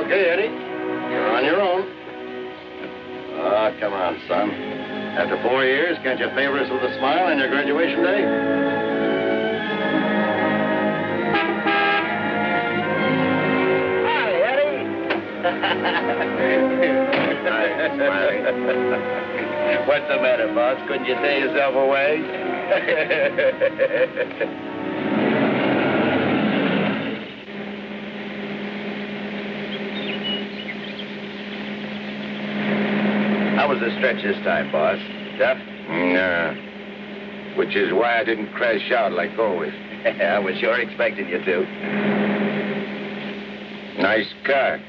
Okay, Eddie. You're on your own. Oh, come on, son. After 4 years, can't you favor us with a smile on your graduation day? Hi, Eddie. Hi, Smiley. What's the matter, boss? Couldn't you tear yourself away? How was the stretch this time, boss? Tough? Nah. Which is why I didn't crash out like always. I was sure expecting you to. Nice car.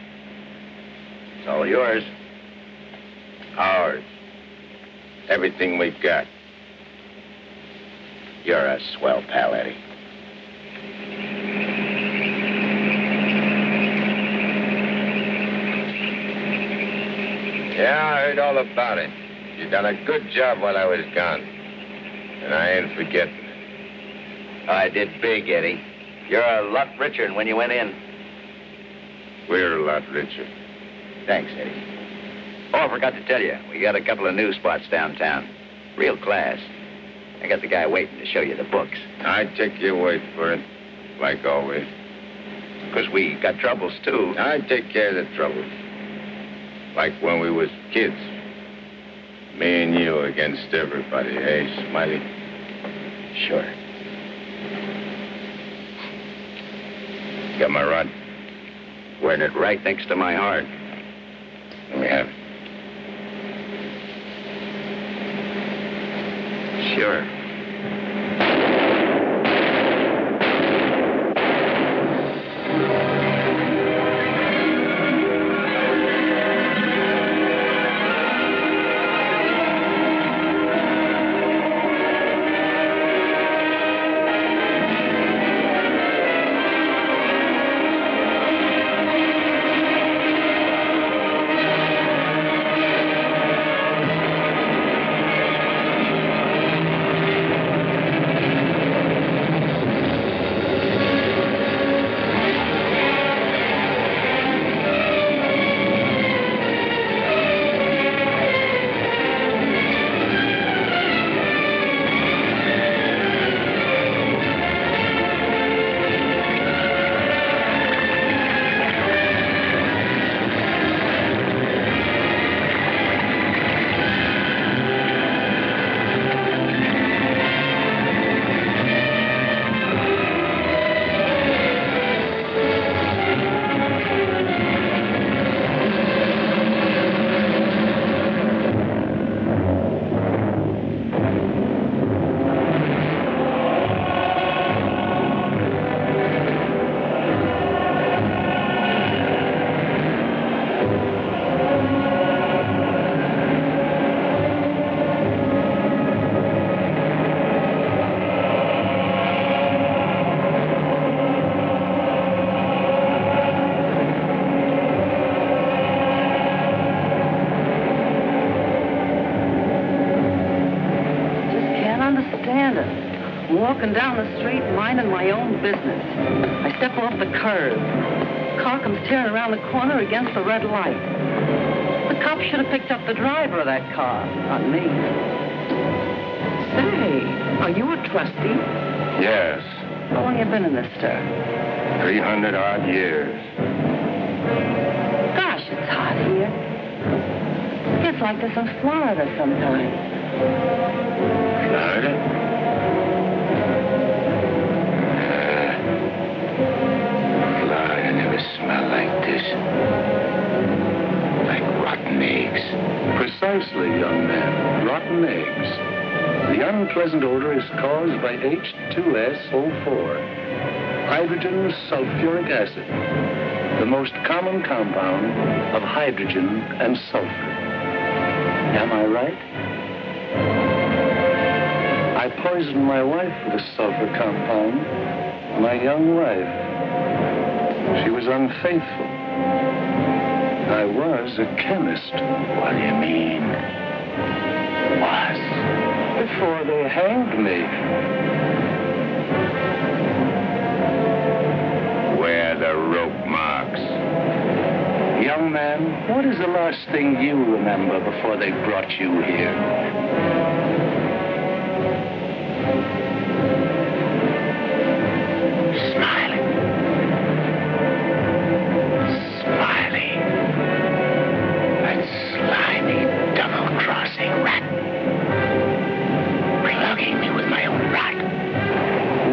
It's all yours. Ours. Everything we've got. You're a swell pal, Eddie. Yeah, I heard all about it. You done a good job while I was gone. And I ain't forgetting it. I did big, Eddie. You're a lot richer than when you went in. We're a lot richer. Thanks, Eddie. Oh, I forgot to tell you. We got a couple of new spots downtown. Real class. I got the guy waiting to show you the books. I take your word for it, like always. Because we got troubles, too. I take care of the troubles. Like when we was kids. Me and you against everybody, eh, Smiley? Sure. Got my rod? Wearing it right next to my heart. Let me have it. Sure. Walking down the street, minding my own business. I step off the curb. Car comes tearing around the corner against the red light. The cop should have picked up the driver of that car, not me. Say, are you a trustee? Yes. How long have you been in this stir? 300-odd years. Gosh, it's hot here. It's like this in Florida sometimes. Florida? Florida never smelled like this. Like rotten eggs. Precisely, young man. Rotten eggs. The unpleasant odor is caused by H2SO4, hydrogen sulfuric acid, the most common compound of hydrogen and sulfur. Am I right? I poisoned my wife with a sulfur compound, my young wife. She was unfaithful. I was a chemist. What do you mean? Was? Before they hanged me. Where are the rope marks? Young man, what is the last thing you remember before they brought you here? Smiley. That slimy, double-crossing rat. Plugging me with my own rod.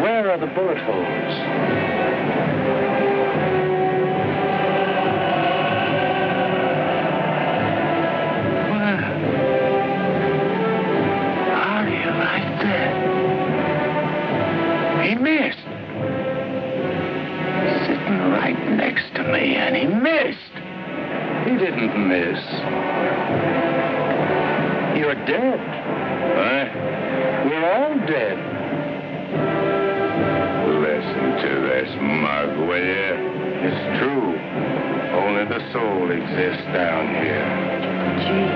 Where are the bullet holes? He missed. Sitting right next to me, and he missed. He didn't miss. You're dead. What? We're all dead. Listen to this mug, will you? It's true. Only the soul exists down here. Gee,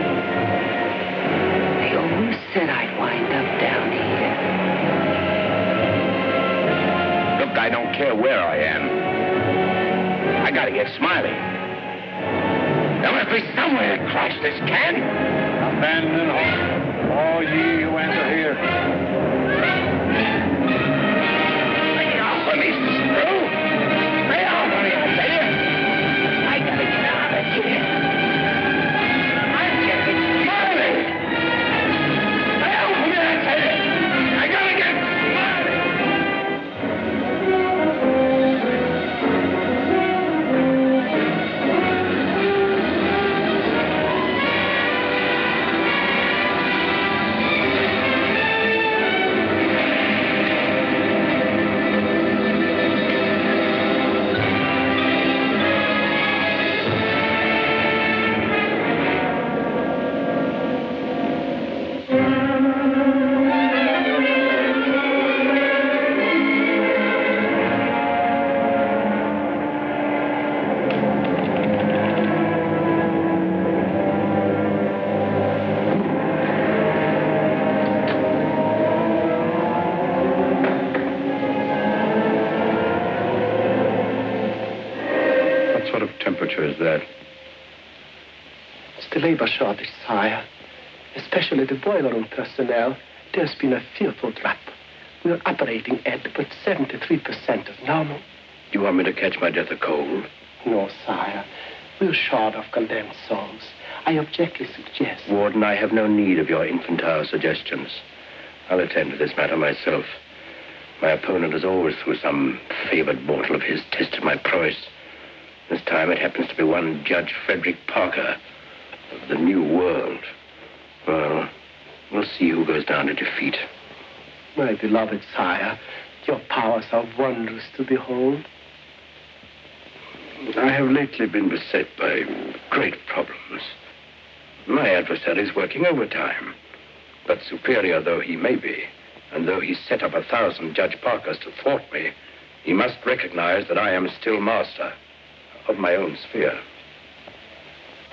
they always said I'd wind up down here. Look, I don't care where I am. I gotta get Smiley. There must be somewhere to crash this can. Abandon hope, all ye who enter here. Lay off of me, screw! Lay off of me, I tell you! I gotta get out of here. I'm getting Smiley! Lay off of me, I tell you! I gotta get Smiley! What sort of temperature is that? It's the labor shortage, sire. Especially the boiler room personnel. There's been a fearful drop. We're operating at but 73% of normal. Do you want me to catch my death of cold? No, sire. We're short of condemned souls. I objectly suggest... Warden, I have no need of your infantile suggestions. I'll attend to this matter myself. My opponent has always, through some favored mortal of his, tested my prowess. This time it happens to be one Judge Frederick Parker of the New World. Well, we'll see who goes down to defeat. My beloved sire, your powers are wondrous to behold. I have lately been beset by great problems. My adversary is working overtime. But superior though he may be, and though he set up 1,000 Judge Parkers to thwart me, he must recognize that I am still master of my own sphere.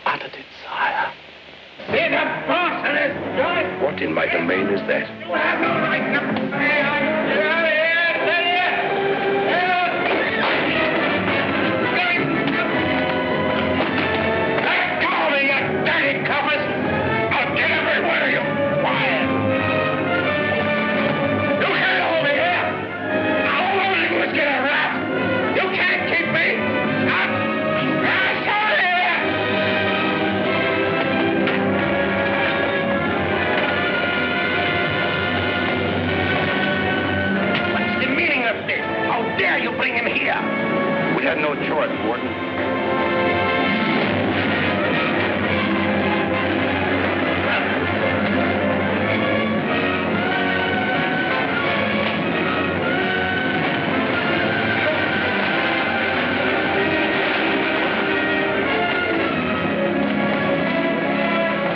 Uttered it, sire. See the boss of this joint? What in my domain is that? You have no right to say I'm here, tell you! Let go of me, you dirty coppers! I'll get everywhere you quiet! You can't hold me here! I'll only was get a rap! You can't keep me! I'm sorry here! What's the meaning of this? How dare you bring him here? We had no choice, Warden.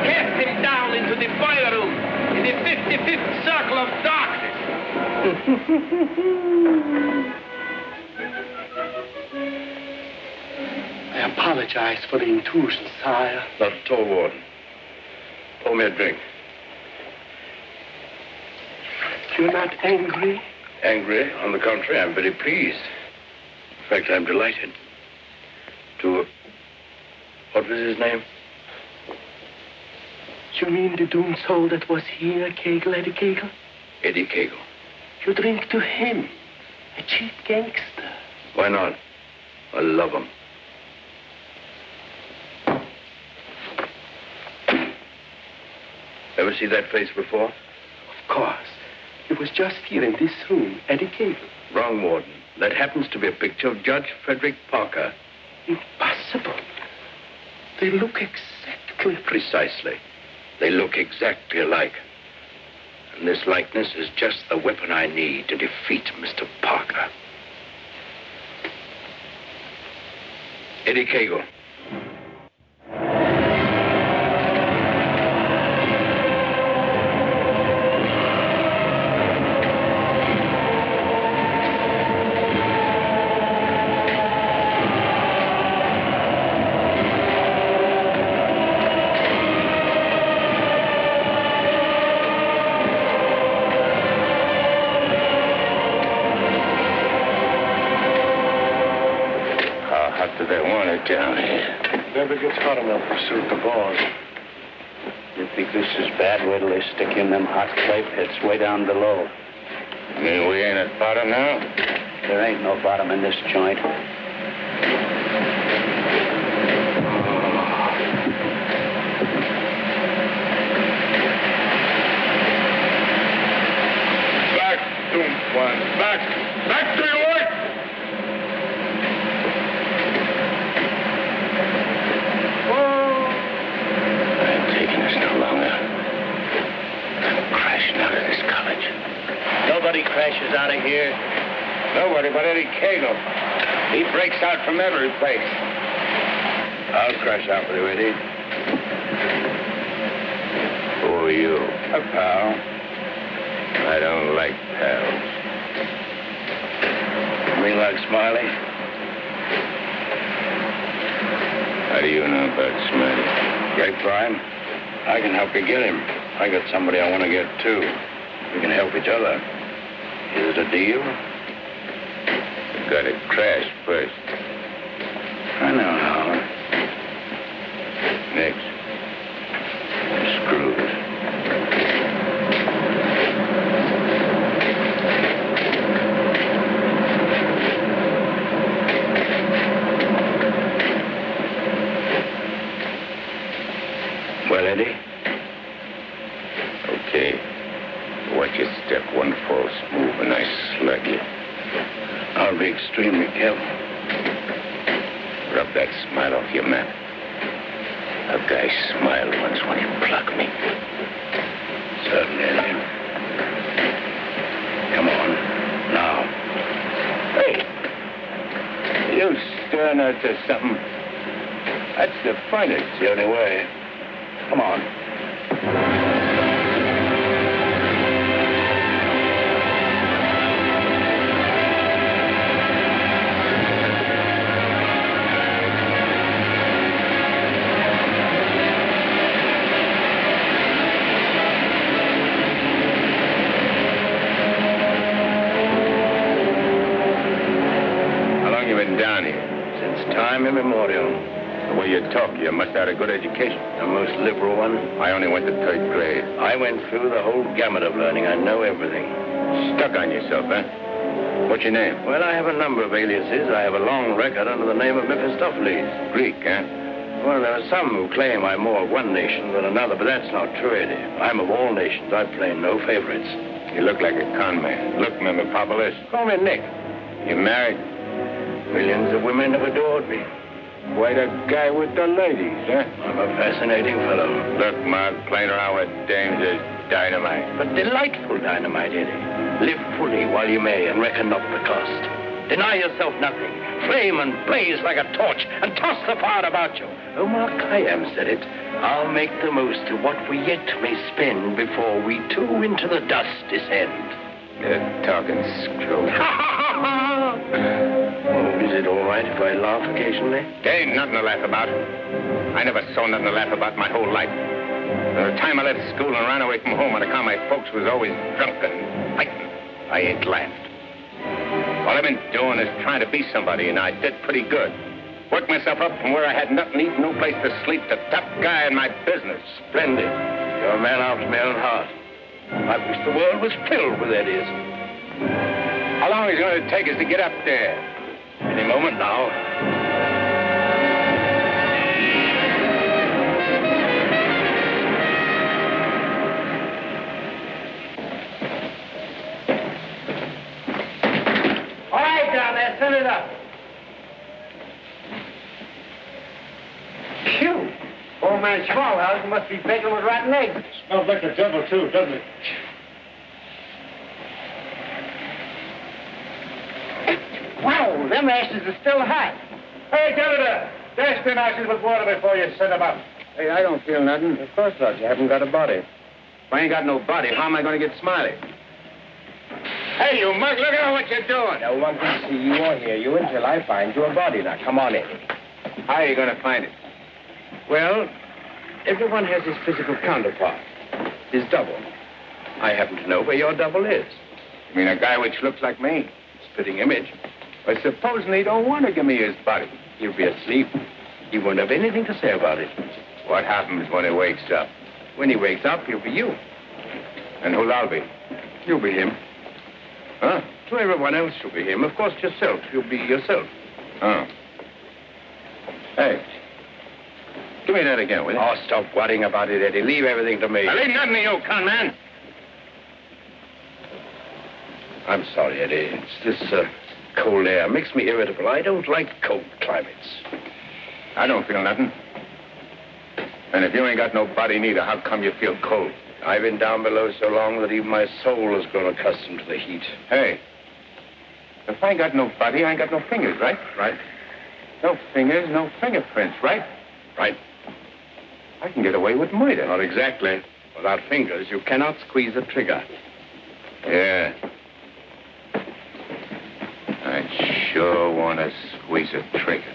Cast him down into the boiler room in the 55th circle of darkness. I apologize for the intrusion, sire. Not at all, Warden. Pour me a drink. You're not angry? Angry? On the contrary, I'm very pleased. In fact, I'm delighted to What was his name? You mean the doomed soul that was here, Kegel, Eddie Kegel? Eddie Kegel. You drink to him, a cheap gangster. Why not? I love him. Ever see that face before? Of course. It was just here in this room, Eddie Kegel. Wrong, Warden. That happens to be a picture of Judge Frederick Parker. Impossible. They look exactly... Precisely. They look exactly alike. And this likeness is just the weapon I need to defeat Mr. Parker. Eddie Kegel. Down here. Never gets hot enough to suit the boss. You think this is bad? Wait till they stick in them hot clay pits way down below. You mean we ain't at bottom now? There ain't no bottom in this joint. Back, doomed one. Back! Back to your work! Nobody crashes out of here. Nobody but Eddie Kegel. He breaks out from every place. I'll crash out with you, Eddie. Who are you? A pal. I don't like pals. You mean like Smiley? How do you know about Smiley? Grapevine. I can help you get him. I got somebody I want to get, too. We can help each other. Is it a deal? You gotta crash first. I know how. Next. Screws. Well, Eddie? Okay. Watch your step. One false move and I slug you. I'll be extremely careful. Rub that smile off your map. A guy smiled once when he plucked me. Certainly, Eddie. Come on. Now. Hey! You stirring her to something. That's the fun. It's the only way. Come on. Down here. Since time immemorial. The way you talk, you must have had a good education. The most liberal one. I only went to 3rd grade. I went through the whole gamut of learning. I know everything. Stuck on yourself, huh? What's your name? Well, I have a number of aliases. I have a long record under the name of Mephistopheles. Greek, huh? Well, there are some who claim I'm more of one nation than another, but that's not true, Eddie. I'm of all nations. I play no favorites. You look like a con man. Look, Mephistopheles. Call me Nick. You married? Millions of women have adored me. Quite a guy with the ladies, huh? I'm a fascinating fellow. Look, Mark, playing around with dames is dynamite. But delightful dynamite, Eddie. Live fully while you may and reckon not the cost. Deny yourself nothing. Flame and blaze like a torch and toss the fire about you. Omar Khayyam said it. I'll make the most of what we yet may spend before we too into the dust descend. You're talking screw. Oh, is it all right if I laugh occasionally? There ain't nothing to laugh about. I never saw nothing to laugh about my whole life. From the time I left school and ran away from home on account my folks was always drunk and fighting, I ain't laughed. All I've been doing is trying to be somebody, and I did pretty good. Worked myself up from where I had nothing to eat, no place to sleep, to top guy in my business. Splendid. You're a man after my own heart. I wish the world was filled with Eddies. How long is it going to take us to get up there? Any moment now. All right, down there, send it up. Phew. Old man Smallhouse must be baking with rotten eggs. Smells like the devil, too, doesn't it? Wow, them ashes are still hot. Hey, Senator, dash them ashes with water before you set them up. Hey, I don't feel nothing. Of course not. You haven't got a body. If I ain't got no body, how am I going to get Smiley? Hey, you mug, look at what you're doing. No one can see you or hear you until I find your body. Now, come on, Eddie. How are you going to find it? Well, everyone has his physical counterpart, his double. I happen to know where your double is. You mean a guy which looks like me? Spitting image. But supposing he don't want to give me his body? He'll be asleep. He won't have anything to say about it. What happens when he wakes up? When he wakes up, he'll be you. And who'll I be? You'll be him. Huh? To everyone else, you'll be him. Of course, yourself. You'll be yourself. Oh. Hey. Give me that again, will you? Oh, stop worrying about it, Eddie. Leave everything to me. I leave nothing to you, con man. I'm sorry, Eddie. It's this cold air. Makes me irritable. I don't like cold climates. I don't feel nothing. And if you ain't got no body neither, how come you feel cold? I've been down below so long that even my soul has grown accustomed to the heat. Hey, if I ain't got no body, I ain't got no fingers, right? Right. No fingers, no fingerprints, right? Right. I can get away with murder. Not exactly. Without fingers, you cannot squeeze a trigger. Yeah. I sure want to squeeze a trigger.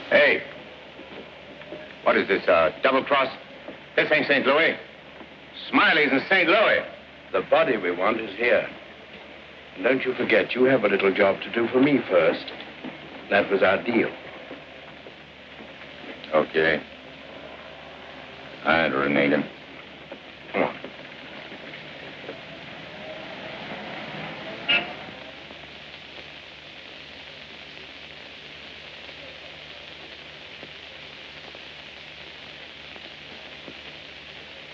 Hey. What is this, double cross? This ain't St. Louis. Smiley's in St. Louis. The body we want is here. And don't you forget, you have a little job to do for me first. That was our deal. Okay. I'd renege him. Come on.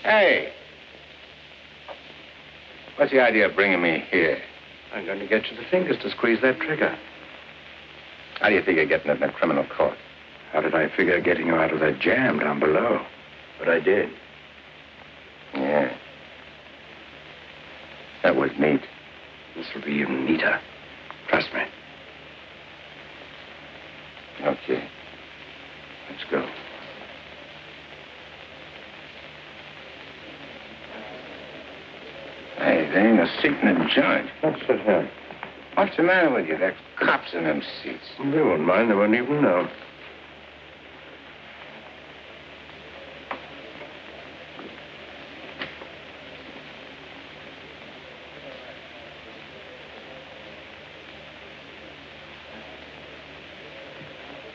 Hey. What's the idea of bringing me here? I'm going to get you the fingers to squeeze that trigger. How do you figure getting it in a criminal court? How did I figure getting you out of that jam down below? But I did. Yeah. That was neat. This will be even neater. Trust me. Okay. Let's go. Hey, there ain't a seat in the joint. What's that here? What's the matter with you? There's cops in them seats. They won't mind. They won't even know.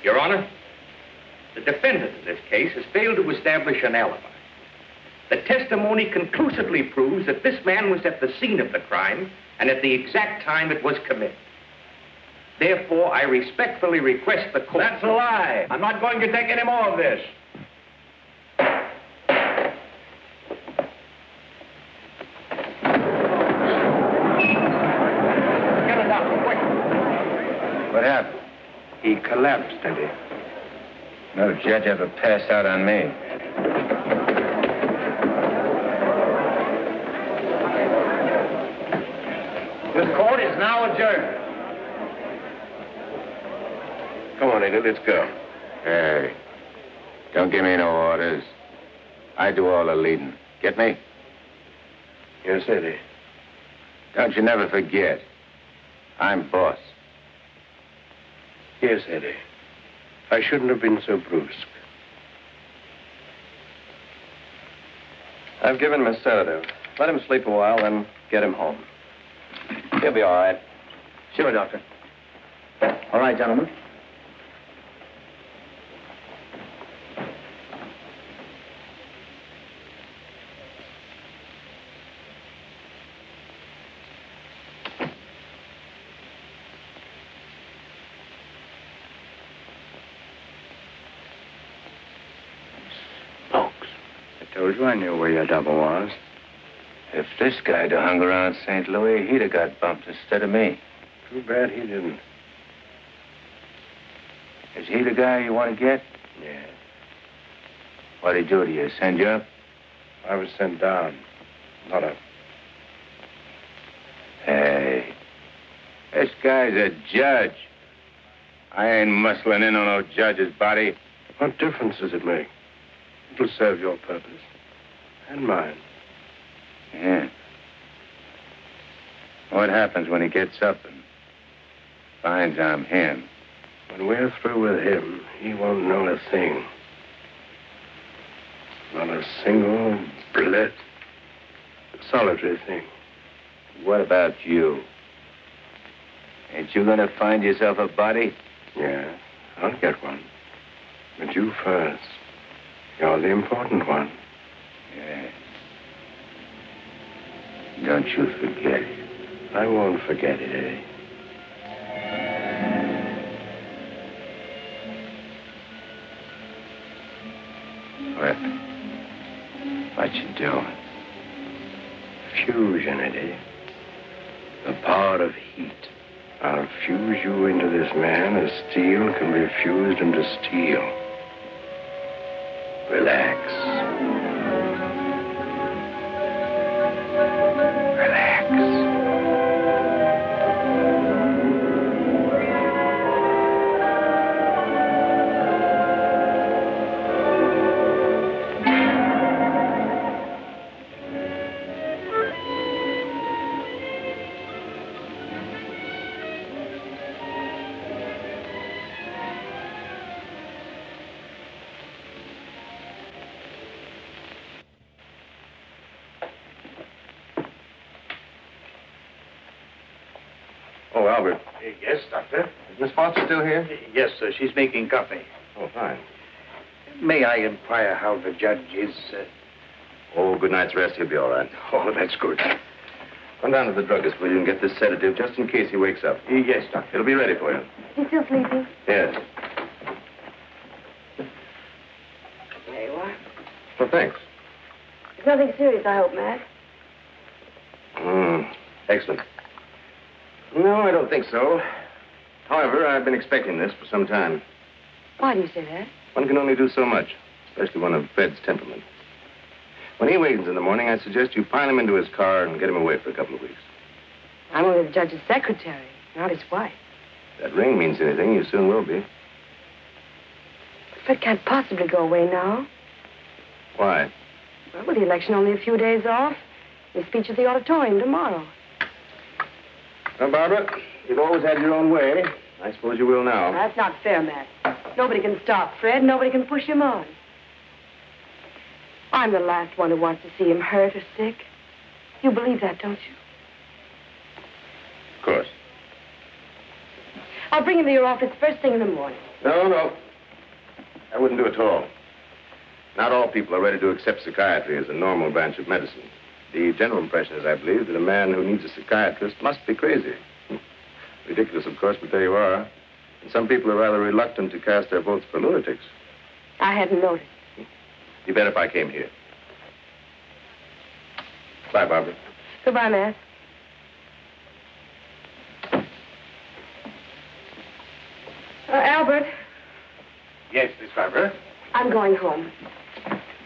Your Honor, the defendant in this case has failed to establish an alibi. The testimony conclusively proves that this man was at the scene of the crime and at the exact time it was committed. Therefore, I respectfully request the court... That's a lie. I'm not going to take any more of this. Get it out, quick. What happened? He collapsed, Eddie. No judge ever passed out on me. This court is now adjourned. Come on, Eddie, let's go. Hey, don't give me no orders. I do all the leading. Get me? Yes, Eddie. Don't you never forget. I'm boss. Yes, Eddie. I shouldn't have been so brusque. I've given him a sedative. Let him sleep a while, then get him home. He'll be all right. Sure, Doctor. All right, gentlemen. I told you I knew where your double was. If this guy'd have hung around St. Louis, he'd have got bumped instead of me. Too bad he didn't. Is he the guy you want to get? Yeah. What'd he do to you? Send you up? I was sent down, not up. Hey, this guy's a judge. I ain't muscling in on no judge's body. What difference does it make? It'll serve your purpose. And mine. Yeah. What happens when he gets up and finds I'm him? When we're through with him, he won't know a thing. Not a single solitary thing. What about you? Ain't you gonna find yourself a body? Yeah, I'll get one. But you first. You're the important one. Yeah. Don't you forget it. I won't forget it, eh? What you doing? Fusion, Eddie. The power of heat. I'll fuse you into this man as steel can be fused into steel. Relax. Oh, Albert. Yes, Doctor? Is Miss Foster still here? Yes, sir. She's making coffee. Oh, fine. May I inquire how the judge is? Oh, good night's rest. He'll be all right. Oh, that's good. Run down to the druggist, will you, and get this sedative just in case he wakes up. Yes, Doctor. It'll be ready for you. You still sleeping? Yes. There you are. Well, thanks. It's nothing serious, I hope, Matt. Excellent. No, I don't think so. However, I've been expecting this for some time. Why do you say that? One can only do so much, especially one of Fred's temperament. When he awakens in the morning, I suggest you pile him into his car and get him away for a couple of weeks. I'm only the judge's secretary, not his wife. If that ring means anything, you soon will be. Fred can't possibly go away now. Why? Well, with the election only a few days off, his speech at the auditorium tomorrow. Well, Barbara, you've always had your own way. I suppose you will now. That's not fair, Matt. Nobody can stop Fred. Nobody can push him on. I'm the last one who wants to see him hurt or sick. You believe that, don't you? Of course. I'll bring him to your office first thing in the morning. No. I wouldn't do it at all. Not all people are ready to accept psychiatry as a normal branch of medicine. The general impression is, I believe, that a man who needs a psychiatrist must be crazy. Ridiculous, of course, but there you are. And some people are rather reluctant to cast their votes for lunatics. I hadn't noticed. You bet if I came here. Bye, Barbara. Goodbye, Matt. Albert. Yes, Miss Barbara? I'm going home.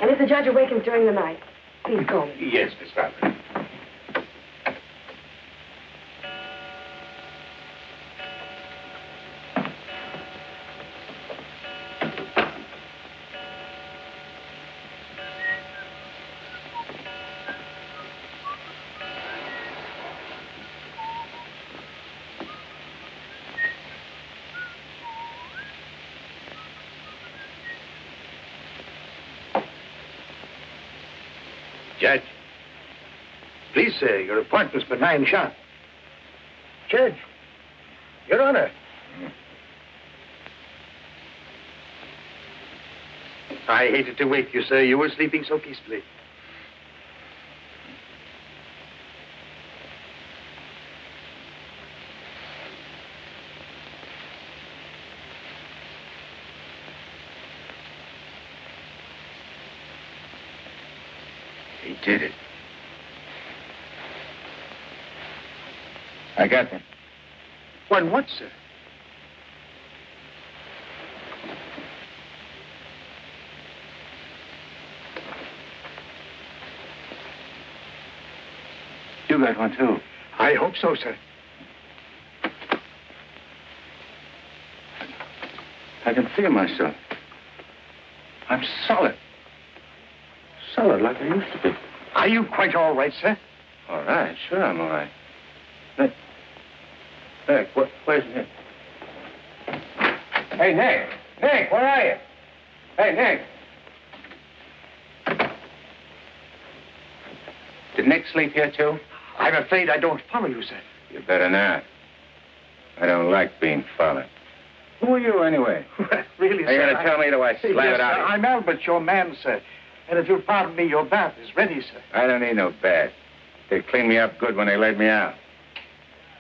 And if the judge awakens during the night, please call me. Yes, Miss Barbara. Judge, please, sir, your appointment's for 9 sharp. Judge. Your Honor. I hated to wake you, sir. You were sleeping so peacefully. He did it. I got them. One what, sir? You got one, too. I hope so, sir. I can feel myself. I'm solid. Solid like I used to be. Are you quite all right, sir? All right, sure I'm all right. Nick, where's Nick? Hey, Nick! Nick, where are you? Hey, Nick! Did Nick sleep here, too? I'm afraid I don't follow you, sir. You better not. I don't like being followed. Who are you, anyway? Really, sir? You gotta tell me, do I slam yes, it out? Sir, I'm Albert, your man, sir. And if you'll pardon me, your bath is ready, sir. I don't need no bath. They cleaned me up good when they laid me out.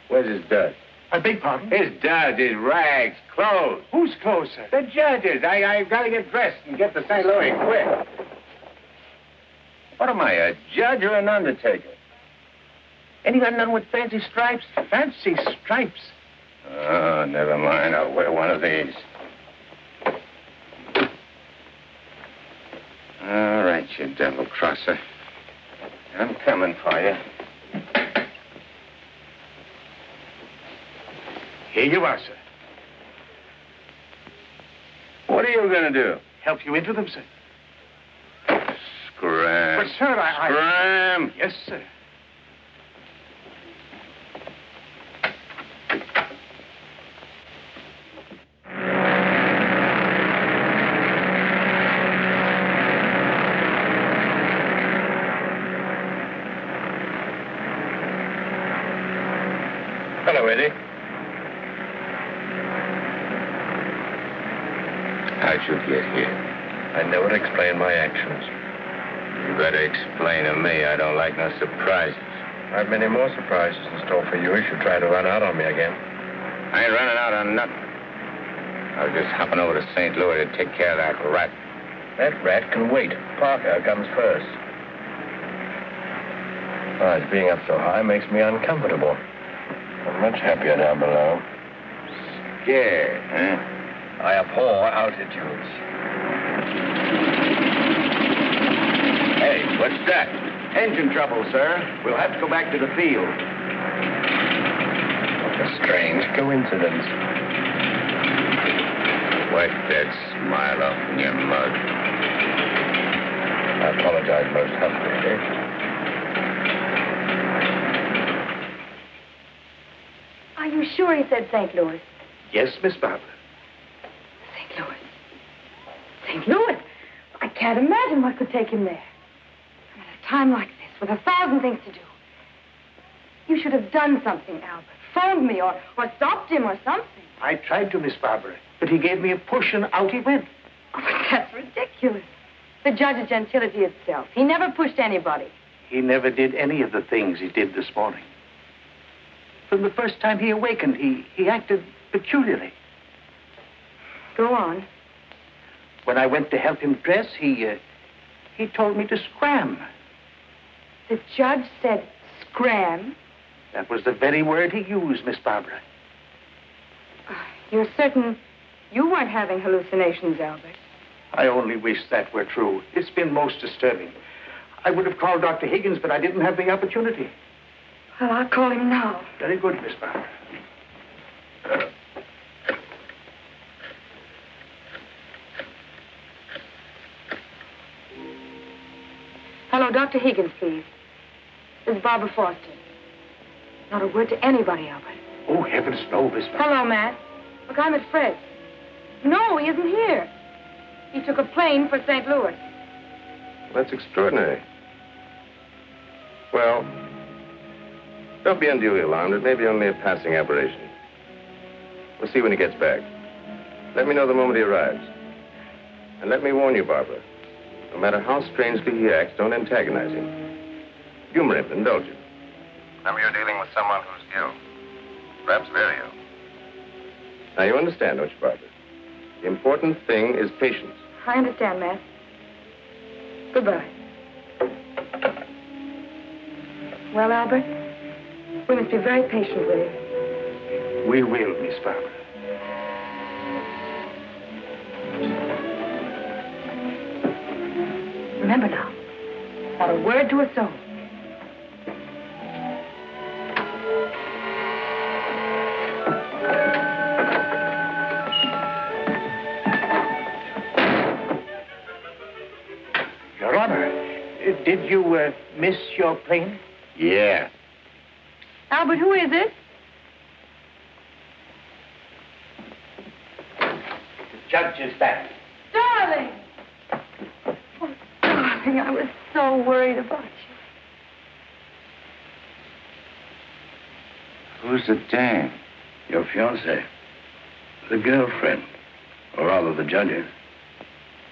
Where's his duds? I beg pardon? His duds, his rags, clothes. Whose clothes, sir? The judge's. I've got to get dressed and get to St. Louis quick. What am I, a judge or an undertaker? Ain't you got none with fancy stripes? Fancy stripes? Oh, never mind. I'll wear one of these. All right, you devil crosser. I'm coming for you. Here you are, sir. What are you going to do? Help you into them, sir. Scram. But, sir, Scram. Yes, sir. Hello, Eddie. How'd you get here? I never explain my actions. You better explain to me. I don't like no surprises. I've many more surprises in store for you if you try to run out on me again. I ain't running out on nothing. I was just hopping over to St. Louis to take care of that rat. That rat can wait. Parker comes first. Besides, being up so high makes me uncomfortable. I'm much happier down below. Scared, huh? I abhor altitudes. Hey, what's that? Engine trouble, sir. We'll have to go back to the field. What a strange coincidence. Wipe that smile off in your mug. I apologize most humbly, eh? Are you sure he said St. Louis? Yes, Miss Barbara. St. Louis. St. Louis? I can't imagine what could take him there. And at a time like this, with 1,000 things to do. You should have done something, Albert. Phoned me or stopped him or something. I tried to, Miss Barbara, but he gave me a push and out he went. Oh, but that's ridiculous. The judge is gentility itself. He never pushed anybody. He never did any of the things he did this morning. From the first time he awakened, he acted peculiarly. Go on. When I went to help him dress, he told me to scram. The judge said scram? That was the very word he used, Miss Barbara. You're certain you weren't having hallucinations, Albert? I only wish that were true. It's been most disturbing. I would have called Dr. Higgins, but I didn't have the opportunity. Well, I'll call him now. Very good, Miss Barbara. Hello, Dr. Higgins, please. This is Barbara Foster. Not a word to anybody, Albert. Oh, heavens, no, Miss Barbara. Hello, Matt. Look, I'm at Fred's. No, he isn't here. He took a plane for St. Louis. That's extraordinary. Well, Don't be unduly alarmed. It may be only a passing aberration. We'll see when he gets back. Let me know the moment he arrives. And let me warn you, Barbara. No matter how strangely he acts, don't antagonize him. Humor him, indulge him. Remember, you're dealing with someone who's ill. Perhaps very ill. Now, you understand, don't you, Barbara? The important thing is patience. I understand, Matt. Goodbye. Well, Albert, we must be very patient with you. We will, Miss Barbara. Remember now, not a word to a soul. Your Honor, did you miss your plane? Yeah. Albert, who is it? The judge is back. Darling! Oh, darling, I was so worried about you. Who's the dame? Your fiancée. The girlfriend. Or rather, the judge's.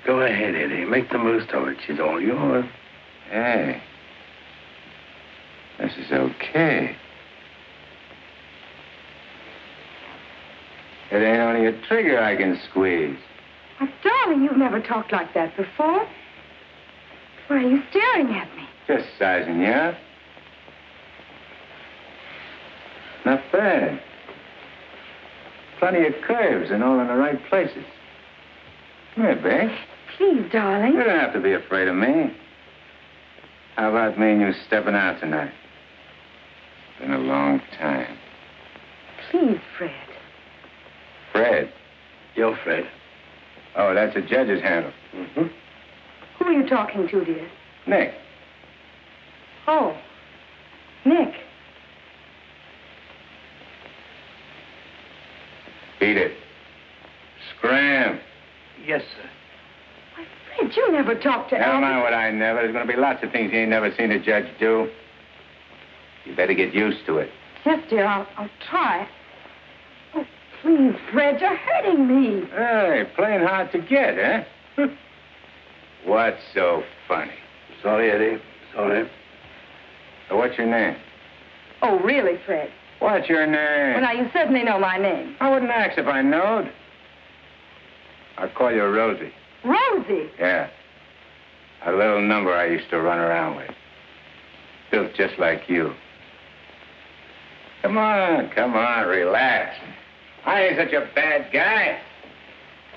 Go ahead, Eddie. Make the most of it. She's all yours. Hey. This is okay. It ain't only a trigger I can squeeze. Oh, darling, you've never talked like that before. Why are you staring at me? Just sizing you up. Not bad. Plenty of curves and all in the right places. Come here, babe. Please, darling. You don't have to be afraid of me. How about me and you stepping out tonight? It's been a long time. Please, Fred. Fred? You're Fred. Oh, that's the judge's handle. Mm-hmm. Who are you talking to, dear? Nick. Oh, Nick. Beat it. Scram. Yes, sir. Why, Fred, you never talked to Never Albert. mind what I never. There's going to be lots of things you ain't never seen a judge do. You better get used to it. Yes, dear, I'll try. Oh, please, Fred, you're hurting me. Hey, playing hard to get, huh? What's so funny? Sorry, Eddie. Sorry. So what's your name? Oh, really, Fred? What's your name? Well, now, you certainly know my name. I wouldn't ask if I knowed. I'll call you Rosie. Rosie? Yeah. A little number I used to run around with. Built just like you. Come on, relax. I ain't such a bad guy.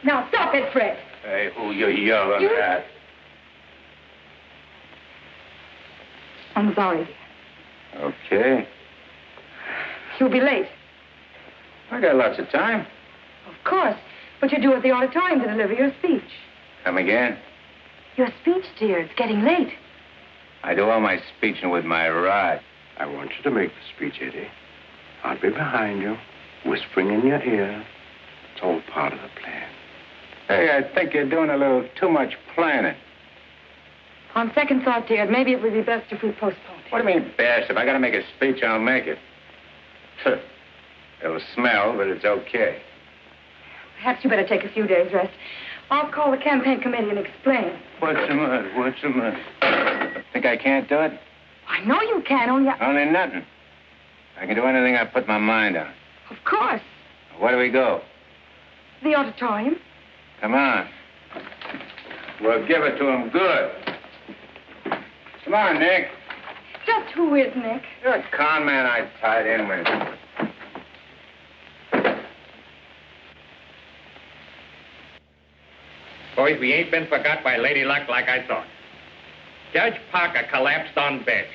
Now, stop it, Fred. Hey, who you yelling at? I'm sorry, dear. Okay. You'll be late. I got lots of time. Of course. But you're due at the auditorium to deliver your speech. Come again? Your speech, dear. It's getting late. I do all my speeching with my rod. I want you to make the speech, Eddie. I'll be behind you, whispering in your ear. It's all part of the plan. Hey, I think you're doing a little too much planning. On second thought, dear, maybe it would be best if we postponed it. What do you mean, best? If I gotta make a speech, I'll make it. It'll smell, but it's okay. Perhaps you better take a few days' rest. I'll call the campaign committee and explain. What's the matter? What's the matter? Think I can't do it? I know you can, only Only nothing. I can do anything I put my mind on. Of course. Where do we go? The auditorium. Come on. We'll give it to him good. Come on, Nick. Just who is Nick? You're a con man I tied in with. Boys, we ain't been forgot by Lady Luck like I thought. Judge Parker collapsed on bench.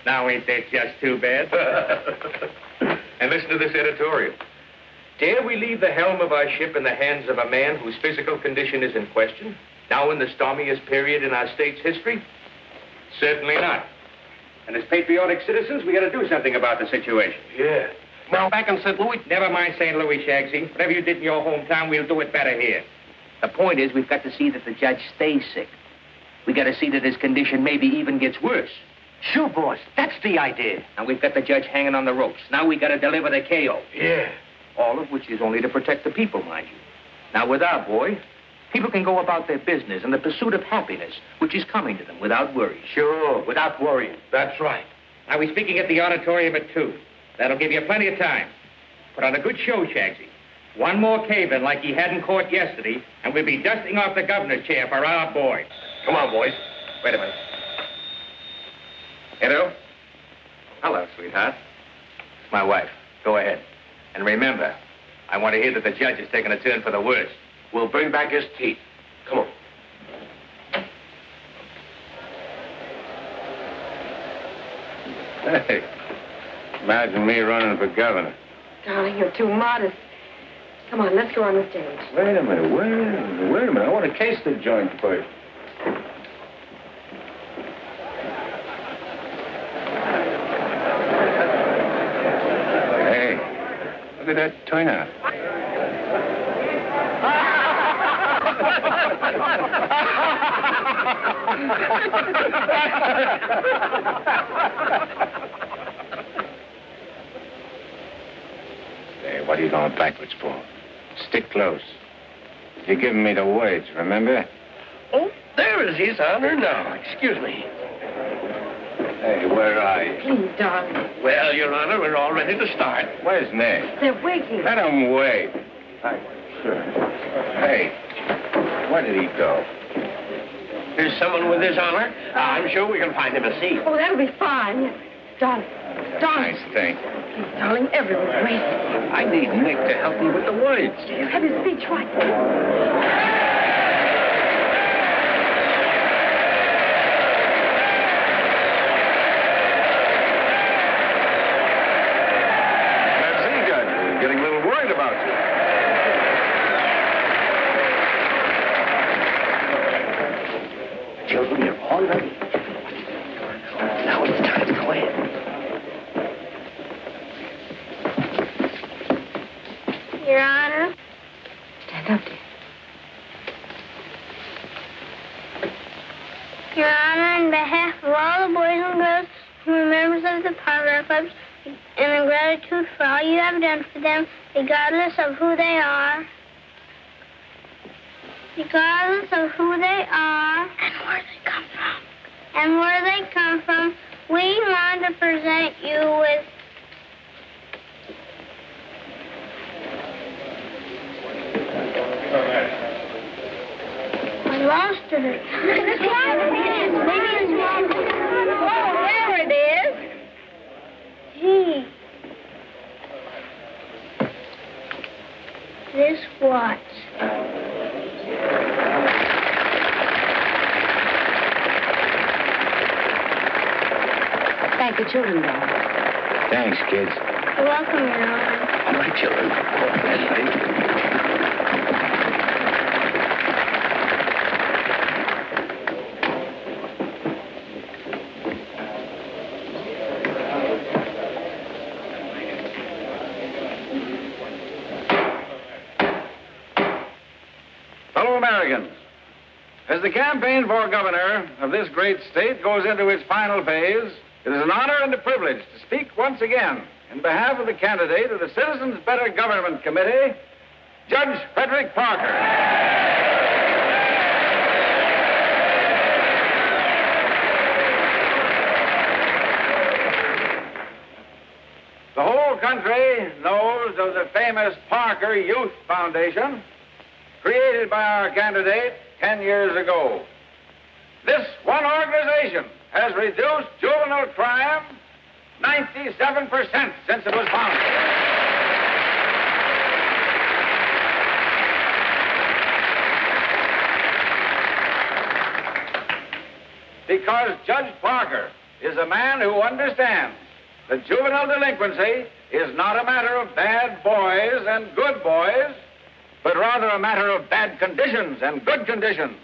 Now ain't that just too bad? And listen to this editorial. Dare we leave the helm of our ship in the hands of a man whose physical condition is in question, now in the stormiest period in our state's history? Certainly not. And as patriotic citizens, we got to do something about the situation. Yeah. Now, back in St. Louis? Never mind St. Louis, Shagsy. Whatever you did in your hometown, we'll do it better here. The point is, we've got to see that the judge stays sick. We got to see that his condition maybe even gets worse. Sure, boss. That's the idea. And we've got the judge hanging on the ropes. Now we got to deliver the KO. Yeah. All of which is only to protect the people, mind you. Now, with our boy, people can go about their business in the pursuit of happiness, which is coming to them without worry. Sure. Without worrying. That's right. Now, we're speaking at the auditorium at 2. That'll give you plenty of time. Put on a good show, Shagsy. One more cave-in like he had in court yesterday, and we'll be dusting off the governor's chair for our boy. Come on, boys. Wait a minute. Hello? Hello, sweetheart. It's my wife. Go ahead. And remember, I want to hear that the judge is taking a turn for the worse. We'll bring back his teeth. Come on. Hey, imagine me running for governor. Darling, you're too modest. Come on, let's go on the stage. Wait a minute, wait a minute. I want to case the joint first. Hey, look at that turnout. Hey, what are you going backwards for? Stick close. You're giving me the words, remember? Oh, there is His Honor now. Excuse me. Hey, where are you? Please, darling. Well, Your Honor, we're all ready to start. Where's Ned? They're waiting. Let him wait. Sure. Hey, where did he go? There's someone with His Honor. I'm sure we can find him a seat. Oh, that'll be fine. Yes. Darling. Darling. Nice thing. Please, darling, everyone's waiting. I need Nick to help me with the words. You have his speech right there. Getting a little worried about you. Children, you're all ready. Now it's time to go in. Your Honor. Stand up, dear. Your Honor, on behalf of all the boys and girls who are members of the Parlor Clubs, and in gratitude for all you have done for them, regardless of who they are. Regardless of who they are. And where they come from. And where they come from, we want to present you with... I lost it. Maybe it's wrong. Oh, there it is. Gee. This watch. Thank the children, darling. Thanks, kids. You're welcome, Your Honor. All right, children. Thank you. Fellow Americans, as the campaign for governor of this great state goes into its final phase, it is an honor and a privilege to speak once again in behalf of the candidate of the Citizens Better Government Committee, Judge Frederick Parker. The whole country knows of the famous Parker Youth Foundation, created by our candidate 10 years ago. This one organization has reduced juvenile crime 97% since it was founded. Because Judge Parker is a man who understands that juvenile delinquency is not a matter of bad boys and good boys, but rather a matter of bad conditions and good conditions.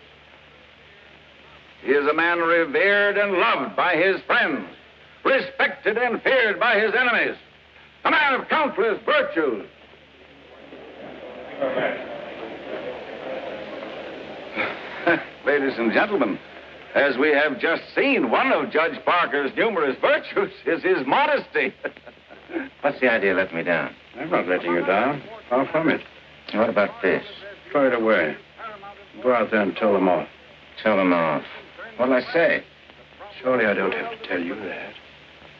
He is a man revered and loved by his friends, respected and feared by his enemies, a man of countless virtues. Ladies and gentlemen, As we have just seen, one of Judge Parker's numerous virtues is his modesty. What's the idea of letting me down? I'm not letting you down. Far from it. What about this? Throw it away. Go out there and tell them off. Tell them off. What'll I say? Surely I don't have to tell you that.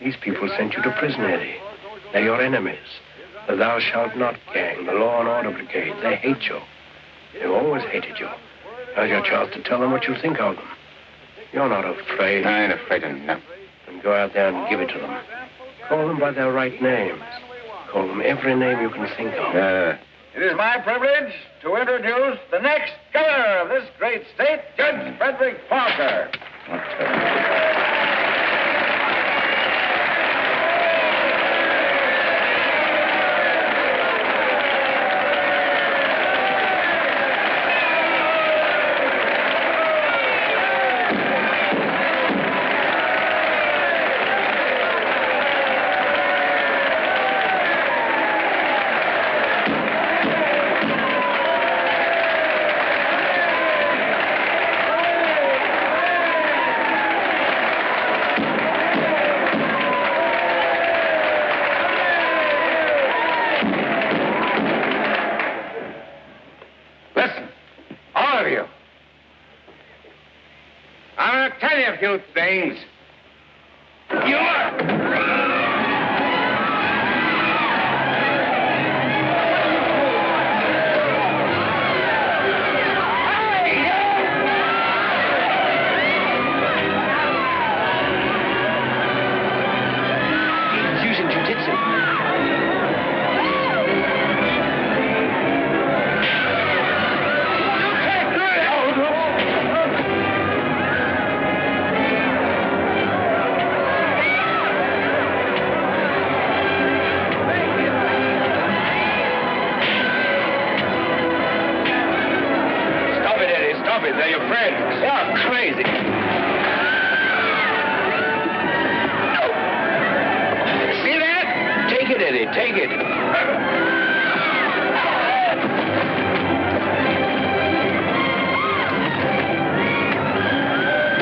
These people sent you to prison, Eddie. They're your enemies. The Thou Shalt Not gang, the Law and Order Brigade. They hate you. They've always hated you. Now's your chance to tell them what you think of them. You're not afraid. I ain't afraid of nothing. Then go out there and give it to them. Call them by their right names. Call them every name you can think of. It is my privilege to introduce the next governor of this great state, Judge Frederick Parker. Few things. You He's using jiu-jitsu. They're your friends. You're crazy. See that? Take it, Eddie. Take it.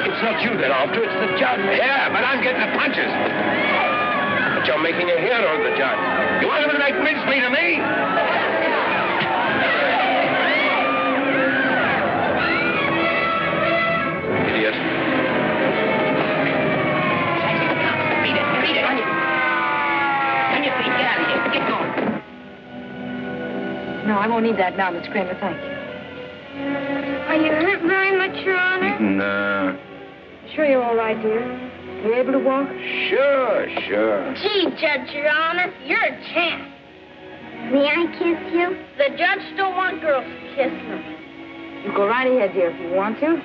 It's not you they're after. It's the judge. Yeah, but I'm getting the punches. But you're making a hero of the judge. You want him to make mincemeat of me? No, I won't need that now, Miss Kramer, thank you. Are you hurt very much, Your Honor? No. Sure you're all right, dear? You able to walk? Sure. Gee, Judge, Your Honor, you're a champ. May I kiss you? The judge don't want girls to kiss him. You go right ahead, dear, if you want to.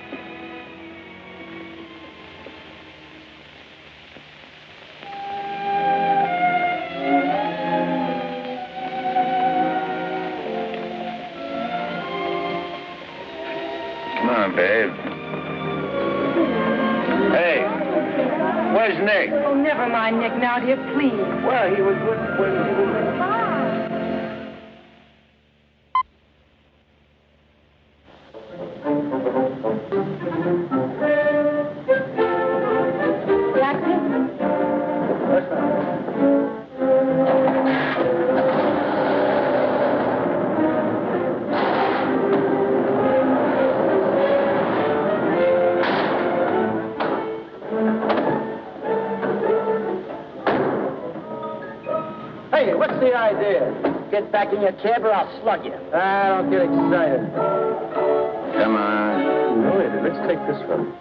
Babe. Hey, where's Nick? Oh, never mind Nick now, dear, please. Well, he was when he was... What's the idea? Get back in your cab or I'll slug you. Don't get excited. Come on. No, Eddie, let's take this one.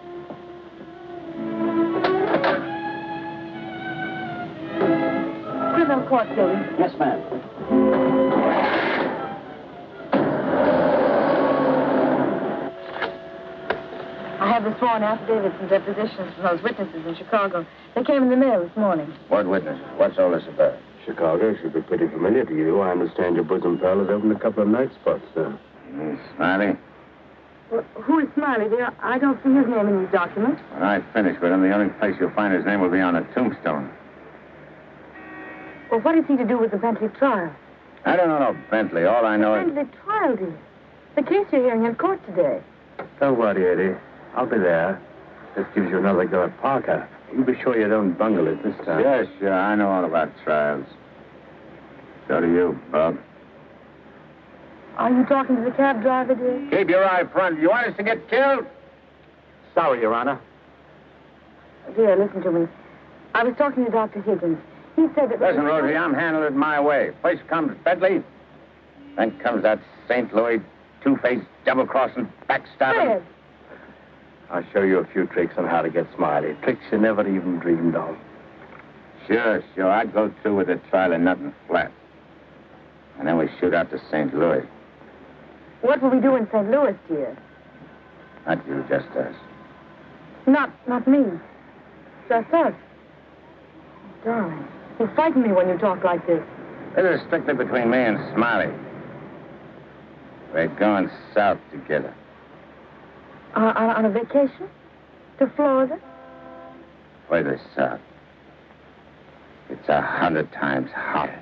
Criminal court, Billy. Yes, ma'am. I have the sworn affidavits and depositions from those witnesses in Chicago. They came in the mail this morning. What witnesses? What's all this about? Chicago should be pretty familiar to you. I understand your bosom pal has opened a couple of night spots there. Smiley? Well, who is Smiley, dear? I don't see his name in these documents. When I finish with him, the only place you'll find his name will be on a tombstone. Well, what is he to do with the Bentley trial? I don't know no Bentley. All I know is... Bentley trial, dear. The case you're hearing in court today. Don't worry, Eddie. I'll be there. This gives you another go at Parker. You be sure you don't bungle it this time. Yes, sure. I know all about trials. So do you, Bob. Are you talking to the cab driver, dear? Keep your eye front. You want us to get killed? Sorry, Your Honor. Dear, listen to me. I was talking to Dr. Higgins. He said that... Listen, Rosie, I'm handling it my way. First comes Bentley, then comes that St. Louis two-faced, double-crossing, backstabbing. Fred. I'll show you a few tricks on how to get Smiley. Tricks you never even dreamed of. Sure. I'd go through with the trial and nothing flat. And then we shoot out to St. Louis. What will we do in St. Louis, dear? Not you, just us. Not me. Just us. Darling, you frighten me when you talk like this. This is strictly between me and Smiley. We're going south together. On a vacation? To Florida? Further south. It's 100 times hotter.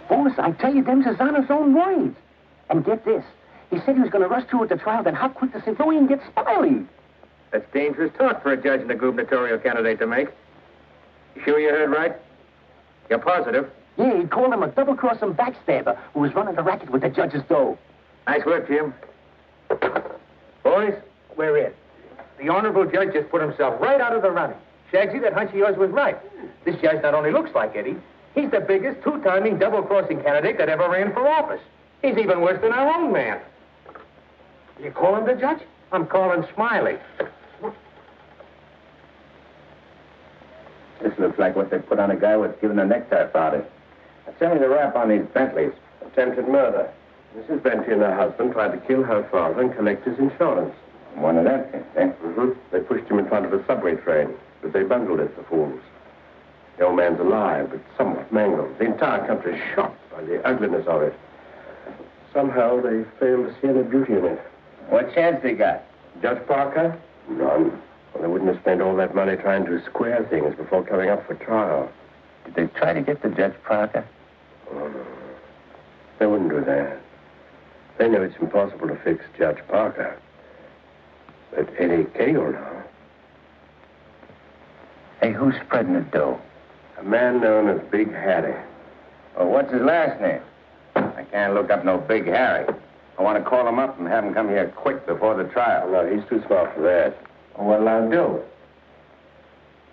Boss, I tell you, them's his honor's own words. And get this. He said he was going to rush through with the trial, then how quick the St. Louis and get Smiley? That's dangerous talk for a judge and a gubernatorial candidate to make. You sure you heard right? You're positive? Yeah, he called him a double-crossing backstabber who was running the racket with the judge's dough. Nice work, Jim. Boys, we're in. The honorable judge just put himself right out of the running. Shagsy, that hunch of yours was right. This judge not only looks like Eddie, he's the biggest two-timing double-crossing candidate that ever ran for office. He's even worse than our own man. You calling the judge? I'm calling Smiley. This looks like what they put on a guy with giving a necktie party. Tell me the rap on these Bentleys. Attempted murder. Mrs. Bentley and her husband tried to kill her father and collect his insurance. One of that kind, eh? Mm-hmm. They pushed him in front of a subway train, but they bungled it, the fools. The old man's alive, but somewhat mangled. The entire country is shocked by the ugliness of it. Somehow they failed to see any beauty in it. What chance they got? Judge Parker? None. Well, they wouldn't have spent all that money trying to square things before coming up for trial. Did they try to get the Judge Parker? Oh, no. They wouldn't do that. They know it's impossible to fix Judge Parker. But Eddie Cagle now. Hey, who's spreading the dough? A man known as Big Harry. Well, what's his last name? I can't look up no Big Harry. I want to call him up and have him come here quick before the trial. No, he's too smart for that. Well, what'll I do?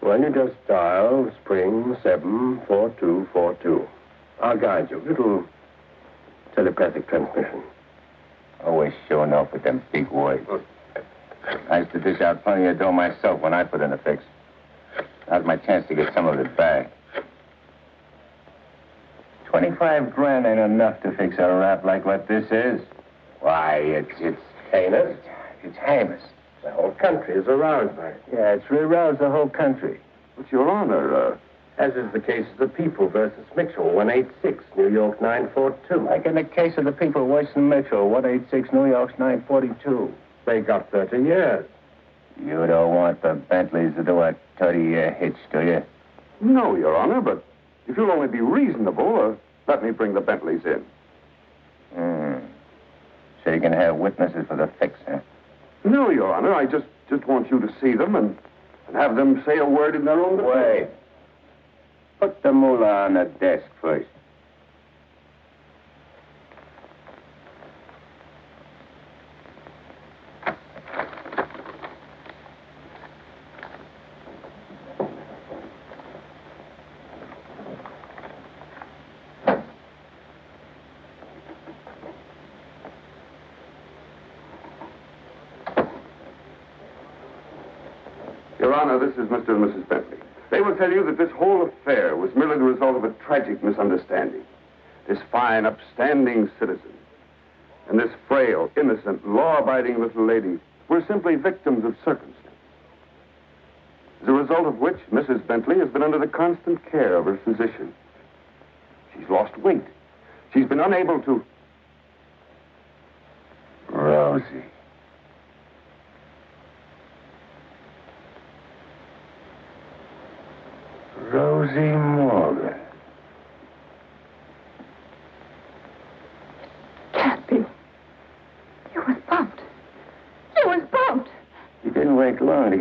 Well, you just dial spring 74242. I'll guide you. Little telepathic transmission. Always showing off with them big words. I used to dish out plenty of dough myself when I put in a fix. Now's my chance to get some of it back. 25 grand ain't enough to fix a rap like what this is. Why, it's heinous. It's heinous. The whole country is aroused by it. Yeah, it's aroused the whole country. But, Your Honor, as is the case of the People versus Mitchell, 186, New York 942. Like in the case of the People, Weston Mitchell, 186, New York's 942. They got 30 years. You don't want the Bentleys to do a 30-year hitch, do you? No, Your Honor, but if you'll only be reasonable, let me bring the Bentleys in. So you can have witnesses for the fix, huh? No, Your Honor, I just want you to see them and have them say a word in their own defense. Wait. Put the mullah on the desk first. Your Honor, this is Mr. and Mrs. Bentley. They will tell you that this whole affair was merely the result of a tragic misunderstanding. This fine, upstanding citizen and this frail, innocent, law-abiding little lady were simply victims of circumstance. As a result of which, Mrs. Bentley has been under the constant care of her physician. She's lost weight. She's been unable to... Rosie. Rosie Morgan.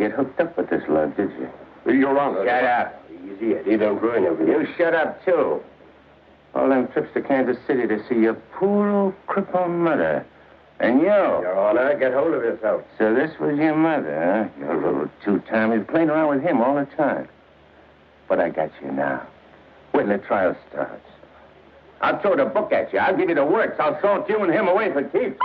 get hooked up with this love, did you? Your Honor. Shut up. Easy, Eddie. Don't ruin everything. You shut up, too. All them trips to Kansas City to see your poor old crippled mother. And you. Your Honor, get hold of yourself. So this was your mother, huh? Your little two-timer. You're playing around with him all the time. But I got you now. When the trial starts. I'll throw the book at you. I'll give you the works. I'll salt you and him away for keeps.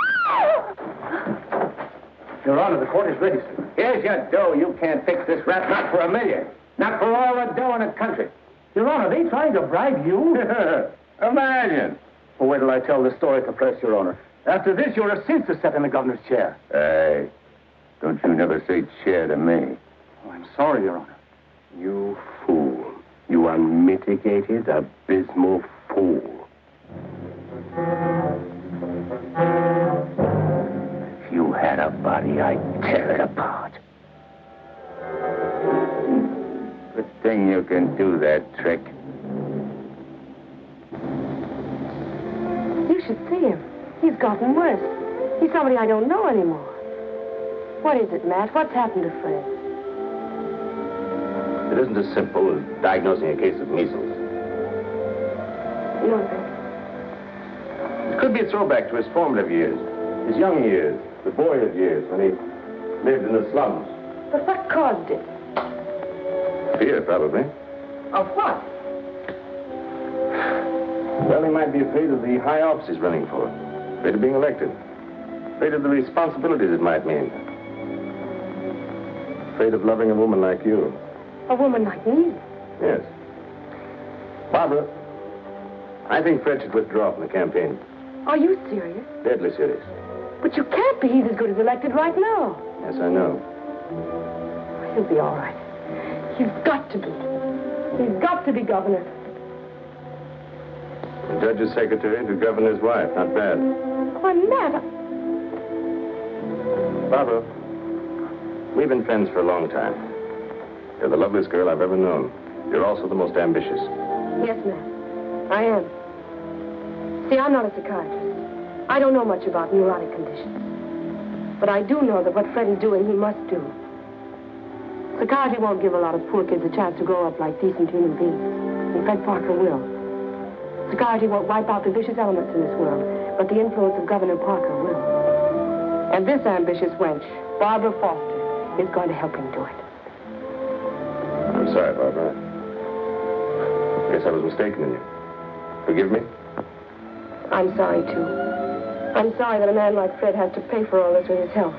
Your Honor, the court is ready, sir. Here's your dough. You can't fix this rap, not for $1 million. Not for all the dough in the country. Your Honor, they trying to bribe you? Imagine. Well, wait till I tell the story to press, Your Honor. After this, you're a sin to sit in the governor's chair. Hey, don't you never say chair to me. Oh, I'm sorry, Your Honor. You fool. You unmitigated, abysmal fool. If you had a body, I'd tear it apart. Good thing you can do that trick. You should see him. He's gotten worse. He's somebody I don't know anymore. What is it, Matt? What's happened to Fred? It isn't as simple as diagnosing a case of measles. No, It could be a throwback to his formative years, his young years, the boyhood years when he lived in the slums. but what caused it? Fear, probably. Of what? Well, he might be afraid of the high office he's running for, afraid of being elected, afraid of the responsibilities it might mean, afraid of loving a woman like you. A woman like me? Yes. Barbara, I think Fred should withdraw from the campaign. Are you serious? Deadly serious. But you can't be. He's as good as elected right now. Yes, I know. He'll be all right. He's got to be. He's got to be governor. The judge's secretary to governor's wife. Not bad. Why, Matt, Barbara, we've been friends for a long time. You're the loveliest girl I've ever known. You're also the most ambitious. Yes, Matt. I am. See, I'm not a psychiatrist. I don't know much about neurotic conditions. But I do know that what Fred is doing, he must do. Psychiatry won't give a lot of poor kids a chance to grow up like decent human beings. And Fred Parker will. Psychiatry won't wipe out the vicious elements in this world, but the influence of Governor Parker will. And this ambitious wench, Barbara Foster, is going to help him do it. I'm sorry, Barbara. I guess I was mistaken in you. Forgive me? I'm sorry, too. I'm sorry that a man like Fred has to pay for all this with his health.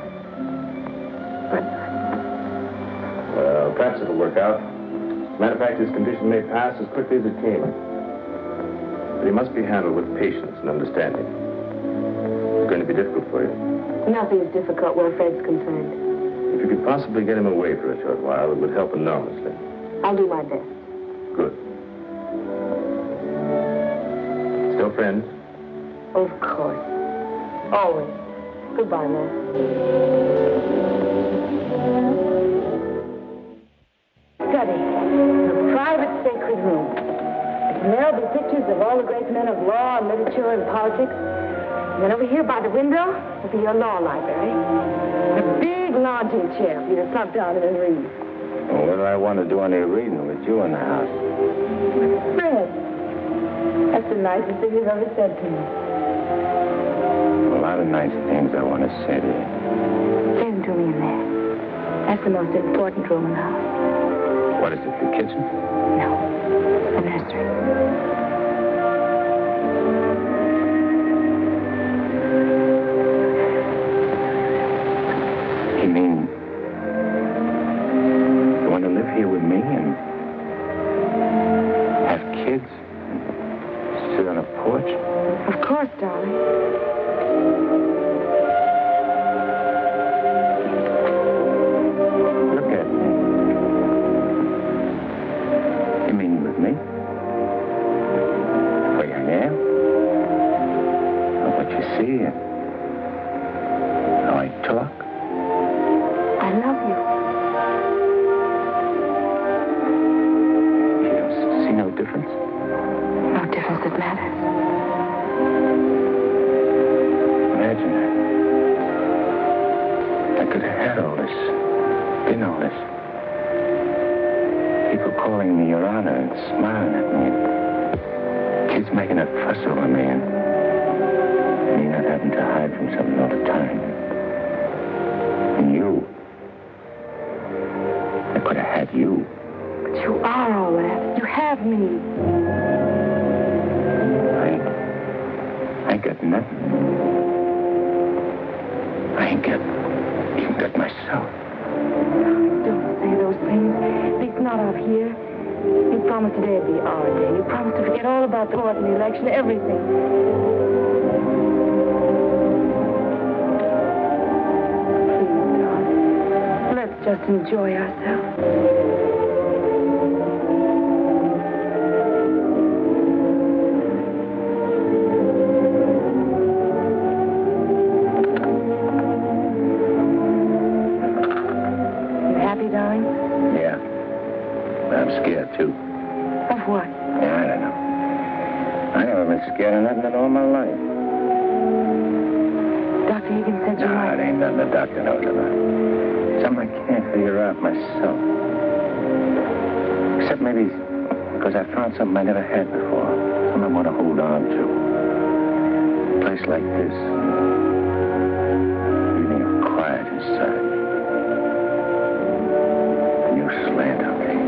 Well, perhaps it'll work out. As a matter of fact, his condition may pass as quickly as it came. But he must be handled with patience and understanding. It's going to be difficult for you. Nothing's difficult where Fred's concerned. If you could possibly get him away for a short while, it would help enormously. I'll do my best. Good. Still friends? Of course. Always. Goodbye, Matt. Study. The private sacred room. And there'll be pictures of all the great men of law and literature and politics. And then over here by the window will be your law library. And a big lounging chair for you to slump down in and read. Well, what do I want to do any reading with you in the house? Fred, that's the nicest thing you've ever said to me. A lot of nice things I want to say to you. Say them to me in there. That's the most important room in the house. What is it, the kitchen? No, the nursery. You mean you want to live here with me and have kids and sit on a porch? Of course, darling. Look at me. You mean with me? The way I am? And what you see and how I talk? I love you. You don't see no difference? No difference that matters. Imagine that. I could have had all this been all this? People calling me Your Honor and smiling at me. Kids making a fuss over me and me not having to hide from something all the time. And you. I could have had you. But you are all that. You have me. I ain't got nothing. I ain't even got myself. Don't say those things. At least not up here. You promised today'd be our day. You promised to forget all about the court and the election, everything. Please, darling. Let's just enjoy ourselves. Too. Of what? Yeah, I don't know. I never been scared of nothing in all my life. Dr. Higgins said you might. It ain't nothing the doctor knows about. Something I can't figure out myself. Except maybe because I found something I never had before. Something I want to hold on to. A place like this. Feeling of quiet inside. A new slant on things.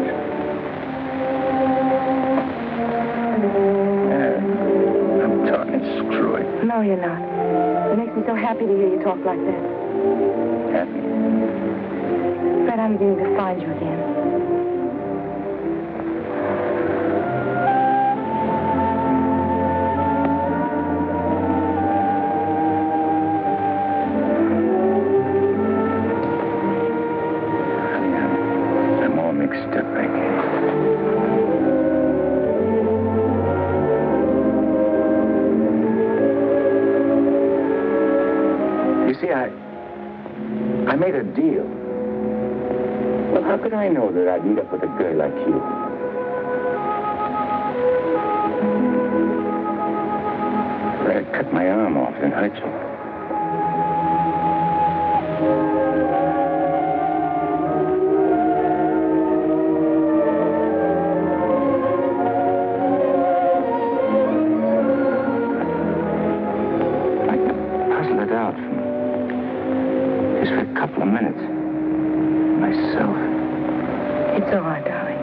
I'm talking screw it. No, you're not. It makes me so happy to hear you talk like that. Happy? Fred, I'm beginning to find you again. Honey, I'm all mixed up right here. I made a deal. Well, how could I know that I'd meet up with a girl like you? I'd cut my arm off and hurt you. It's all right, darling.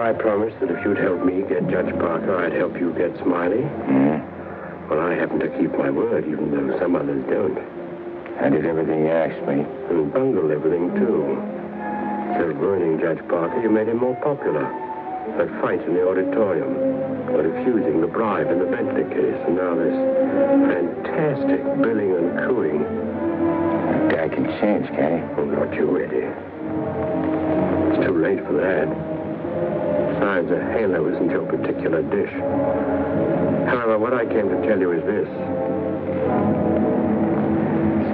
I promised that if you'd help me get Judge Parker, I'd help you get Smiley. Well, I happen to keep my word, even though some others don't. I did everything you asked me. And bungled everything, too. Instead of ruining Judge Parker, you made him more popular. That fight in the auditorium, refusing the bribe in the Bentley case, and now this fantastic billing and cooing. That guy can change, can't he? Oh, not you, Eddie. It's too late for that. Besides, a halo isn't your particular dish. However, what I came to tell you is this.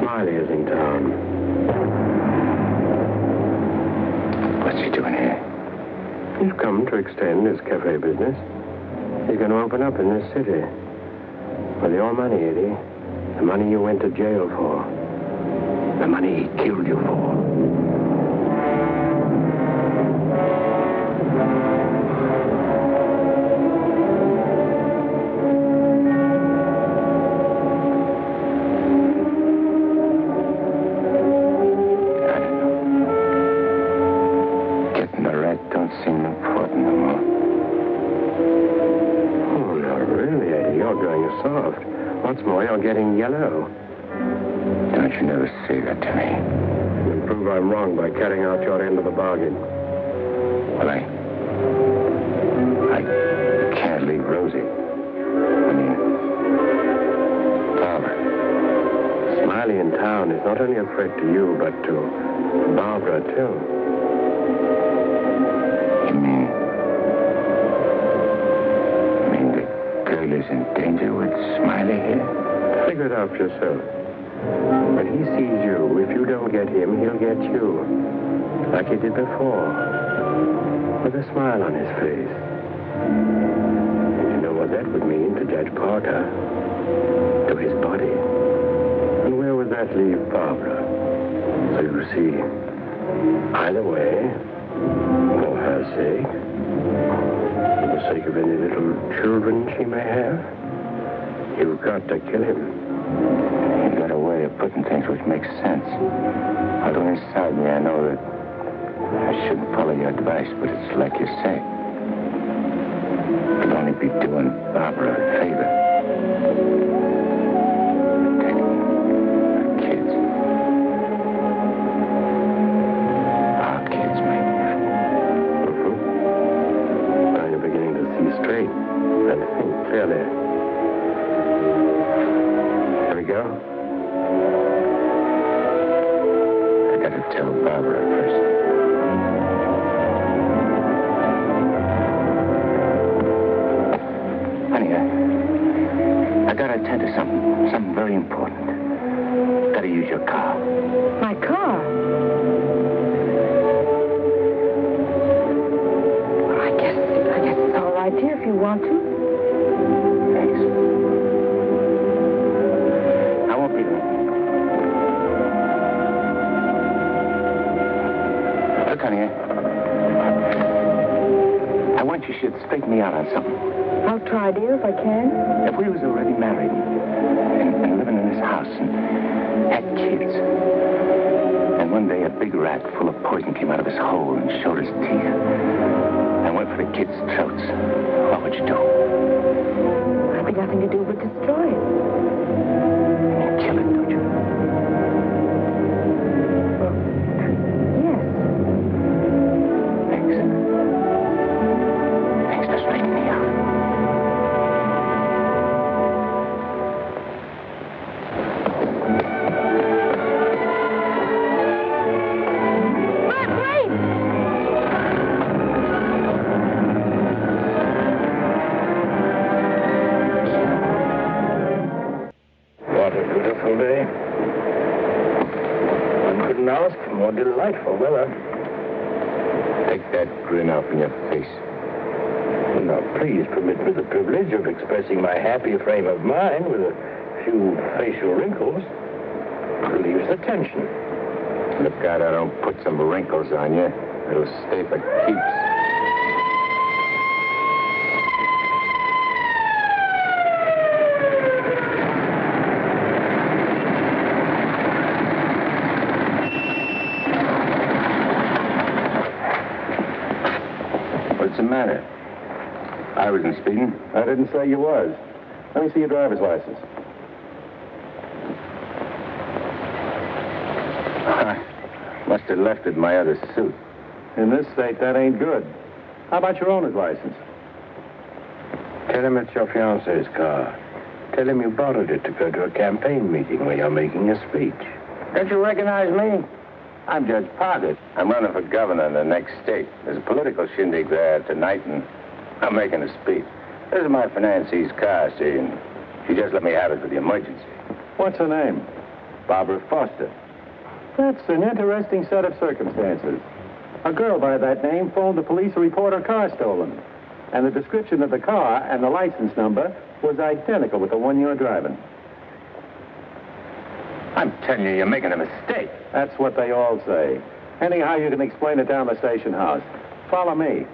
Smiley is in town. What's he doing here? He's come to extend his cafe business. He's going to open up in this city. With your money, Eddie. The money you went to jail for. The money he killed you for. you're going soft. What's more, you're getting yellow. Don't you never say that to me. You'll prove I'm wrong by carrying out your end of the bargain. Well, I can't leave Rosie. I mean, Barbara. Smiley in town is not only a threat to you, but to Barbara, too. You mean the girl is in danger with Smiley here? Figure it out for yourself. When he sees you, if you don't get him, he'll get you. Like he did before. With a smile on his face. And you know what that would mean to Judge Parker? To his body. And where would that leave Barbara? So you see, either way, for her sake, for the sake of any little children she may have, you've got to kill him. You got a way of putting things which makes sense. Although inside me I know that I shouldn't follow your advice, but it's like you say. It'll only be doing Barbara a favor. Taking her kids. Our kids, maybe. Now you're beginning to see straight and think clearly. Here we go. I gotta tell Barbara first. Honey, I gotta attend to something very important. Gotta use your car. My car? Well, I guess it's all right here if you want to. Thanks. I won't be long. Look, honey, I want you should straighten me out on something. I'll try, dear, if I can. If we was already married and living in this house and had kids, and one day a big rat full of poison came out of his hole and showed his teeth and went for the kids' throats, what would you do? There'd be nothing to do but destroy it. You kill it, don't you? Yes. Thanks. Thanks for straightening me out. What a beautiful day. One couldn't ask for more delightful weather. Take that grin off in your face. Now, please permit me the privilege of expressing my happy frame of mind with a few facial wrinkles. Relieves the tension. Look out, I don't put some wrinkles on you. It'll stay for keeps. What's the matter? I wasn't speeding. I didn't say you was. Let me see your driver's license. I must have left it in my other suit. In this state, that ain't good. How about your owner's license? Tell him it's your fiancé's car. Tell him you borrowed it to go to a campaign meeting where you're making a speech. Don't you recognize me? I'm Judge Parker. I'm running for governor in the next state. There's a political shindig there tonight, and I'm making a speech. This is my financee's car, see, and she just let me have it for the emergency. What's her name? Barbara Foster. That's an interesting set of circumstances. A girl by that name phoned the police to report her car stolen. And the description of the car and the license number was identical with the one you're driving. I'm telling you, you're making a mistake. That's what they all say. Anyhow, you can explain it down the station house. Follow me.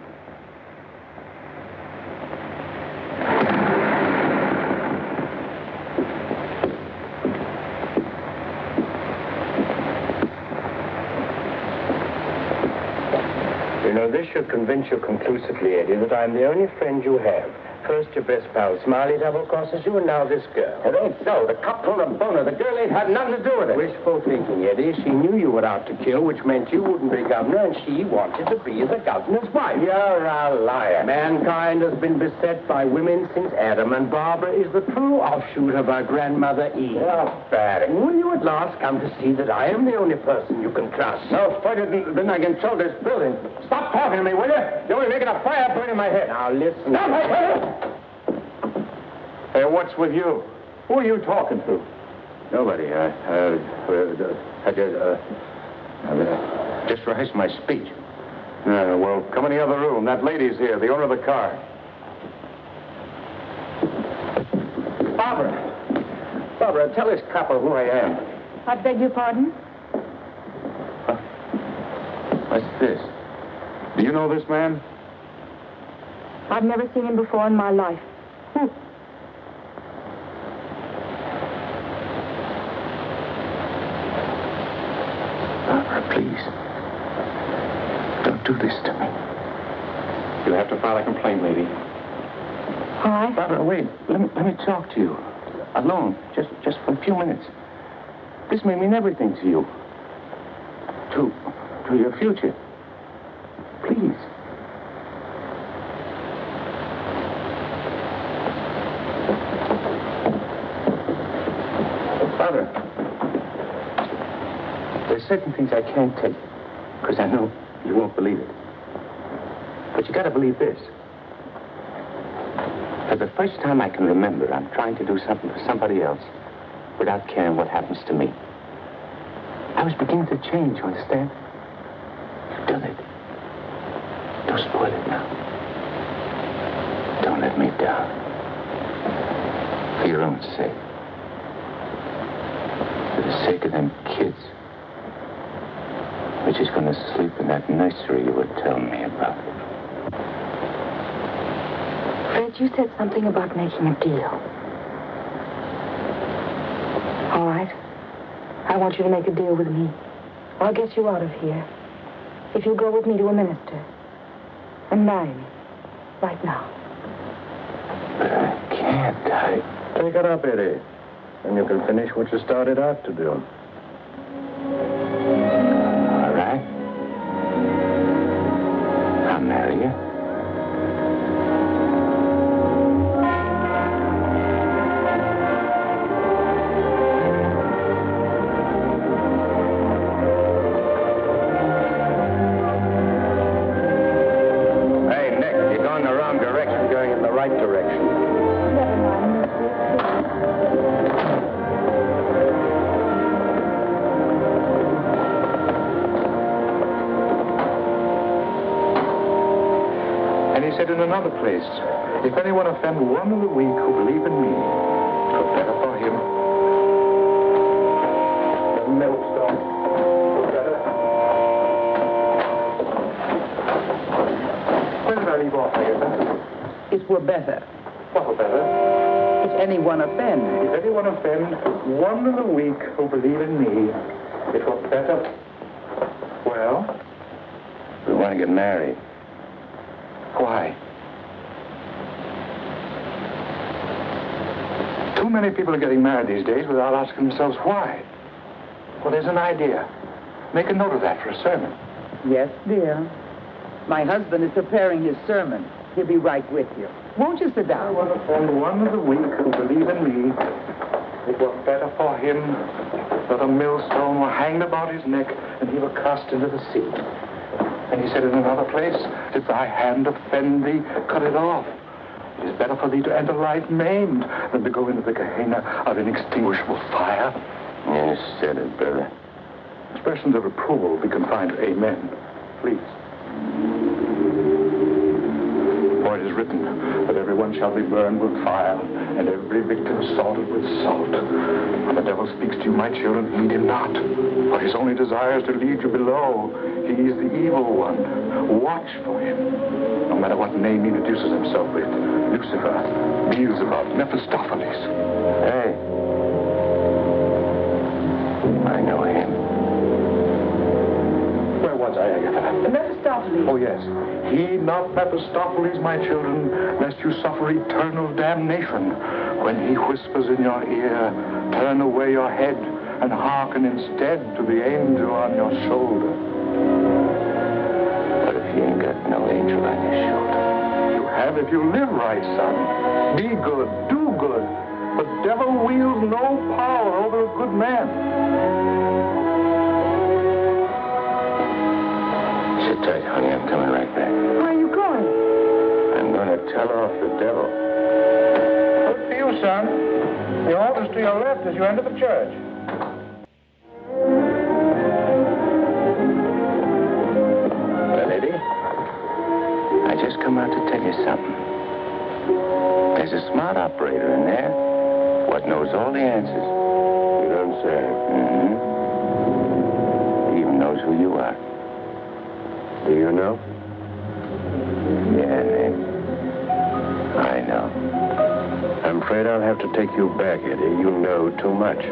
You know, this should convince you conclusively, Eddie, that I'm the only friend you have. First your best pal, Smiley, double-crosses you, and now this girl. It ain't so. The cop pulled a boner. The girl ain't had nothing to do with it. Wishful thinking, Eddie. She knew you were out to kill, which meant you wouldn't be governor, and she wanted to be the governor's wife. You're a liar. Mankind has been beset by women since Adam, and Barbara is the true offshoot of our grandmother Eve. Oh, Barry. Will you at last come to see that I am the only person you can trust? No further than I can control this building. Stop talking to me, will you? You're only making a fire burn in my head. Now, listen. Hey, what's with you? Who are you talking to? Nobody. Just rehearsed my speech. Well, come in the other room. That lady's here, the owner of the car. Barbara, tell this copper who I am. I beg your pardon? What's this? Do you know this man? I've never seen him before in my life. Who? Barbara, please. Don't do this to me. You'll have to file a complaint, lady. Hi. Barbara, wait. Let me talk to you. Alone. Just for a few minutes. This may mean everything to you. To your future. Please. Barbara, there's certain things I can't tell you, because I know you won't believe it. But you gotta believe this. For the first time I can remember, I'm trying to do something for somebody else without caring what happens to me. I was beginning to change, you understand? You've done it. Don't spoil it now. Don't let me down. For your own sake. For the sake of them kids. Which is going to sleep in that nursery you were telling me about. Fred, you said something about making a deal. All right. I want you to make a deal with me. I'll get you out of here. If you'll go with me to a minister and marry me right now. But I can't. Take it up, Eddie. And you can finish what you started out to do. All right. I'll marry you. In another place, if anyone offend one of the weak who believe in me, it's better for him. The millstone. Better. Where did I leave off, Agatha? It were better. What were better? If anyone offend. If anyone offend one of the weak who believe in me, it were better. Well? We want to get married. Why? Too many people are getting married these days without asking themselves why. Well, there's an idea. Make a note of that for a sermon. Yes, dear. My husband is preparing his sermon. He'll be right with you. Won't you sit down? I want to offend one of the weak who believe in me. It were better for him that a millstone were hanged about his neck and he were cast into the sea. And he said in another place, if thy hand offend thee, cut it off. It is better for thee to enter life maimed than to go into the Gehenna of inextinguishable fire. You said it, brother. Expressions of approval will be confined to amen. Please. For it is written that everyone shall be burned with fire, and every victim salted with salt. When the devil speaks to you, my children, heed him not. For his only desire is to lead you below. He is the evil one. Watch for him. No matter what name he introduces himself with. Lucifer, Beelzebub, Mephistopheles. Hey. I know him. Where was I, Agatha? Mephistopheles Mephistopheles. Oh, yes. Heed not Mephistopheles, my children, lest you suffer eternal damnation. When he whispers in your ear, turn away your head and hearken instead to the angel on your shoulder. What if you ain't got no angel on your shoulder? You have if you live right, son. Be good, do good. The devil wields no power over a good man. Sit tight, honey. I'm coming right back. Where are you going? I'm going to tell off the devil. Good for you, son. The altar's to your left as you enter the church. Well, Eddie, I just come out to tell you something. There's a smart operator in there what knows all the answers. You don't say. Mm-hmm. He even knows who you are. Do you know? Yeah, Ned. I know. I'm afraid I'll have to take you back, Eddie. You know too much.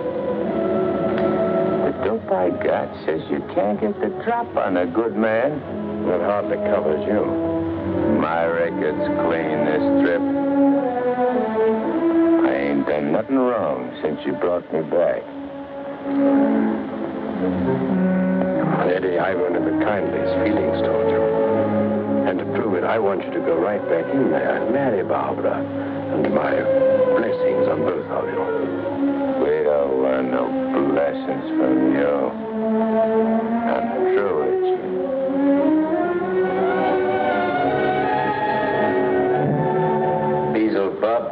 The dope I got says you can't get the drop on a good man. That hardly covers you. My record's clean this trip. I ain't done nothing wrong since you brought me back. Eddie, I've one of the kindliest feelings toward you. And to prove it, I want you to go right back in there and marry Barbara. And my blessings on both of you. We don't want no blessings from you. I'm through with you. Beelzebub.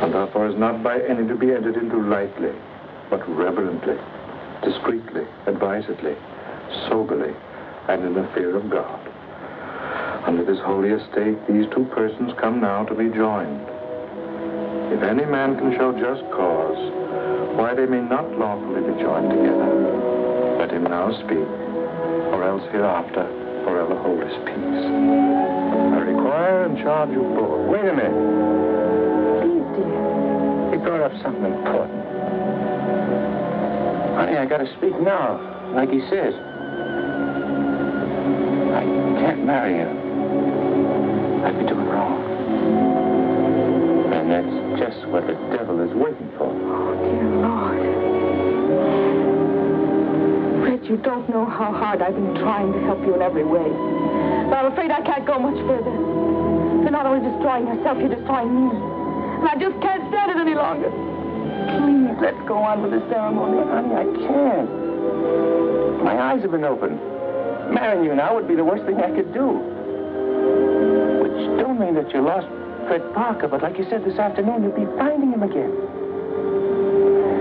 And therefore is not by any to be entered into lightly, but reverently, discreetly, advisedly, soberly, and in the fear of God. Under this holy estate, these two persons come now to be joined. If any man can show just cause why they may not lawfully be joined together, let him now speak, or else hereafter forever hold his peace. I require and charge you both. Wait a minute. Please, dear. You brought up something important. Honey, I gotta speak now, like he says. I can't marry him. I'd be doing wrong. And that's just what the devil is waiting for. Oh, dear Lord. Fred, you don't know how hard I've been trying to help you in every way. But I'm afraid I can't go much further. You're not only destroying yourself, you're destroying me. And I just can't stand it any longer. Please, let's go on with the ceremony. Honey, I can't. My eyes have been opened. Marrying you now would be the worst thing I could do. Which don't mean that you lost Fred Parker, but like you said this afternoon, you'll be finding him again.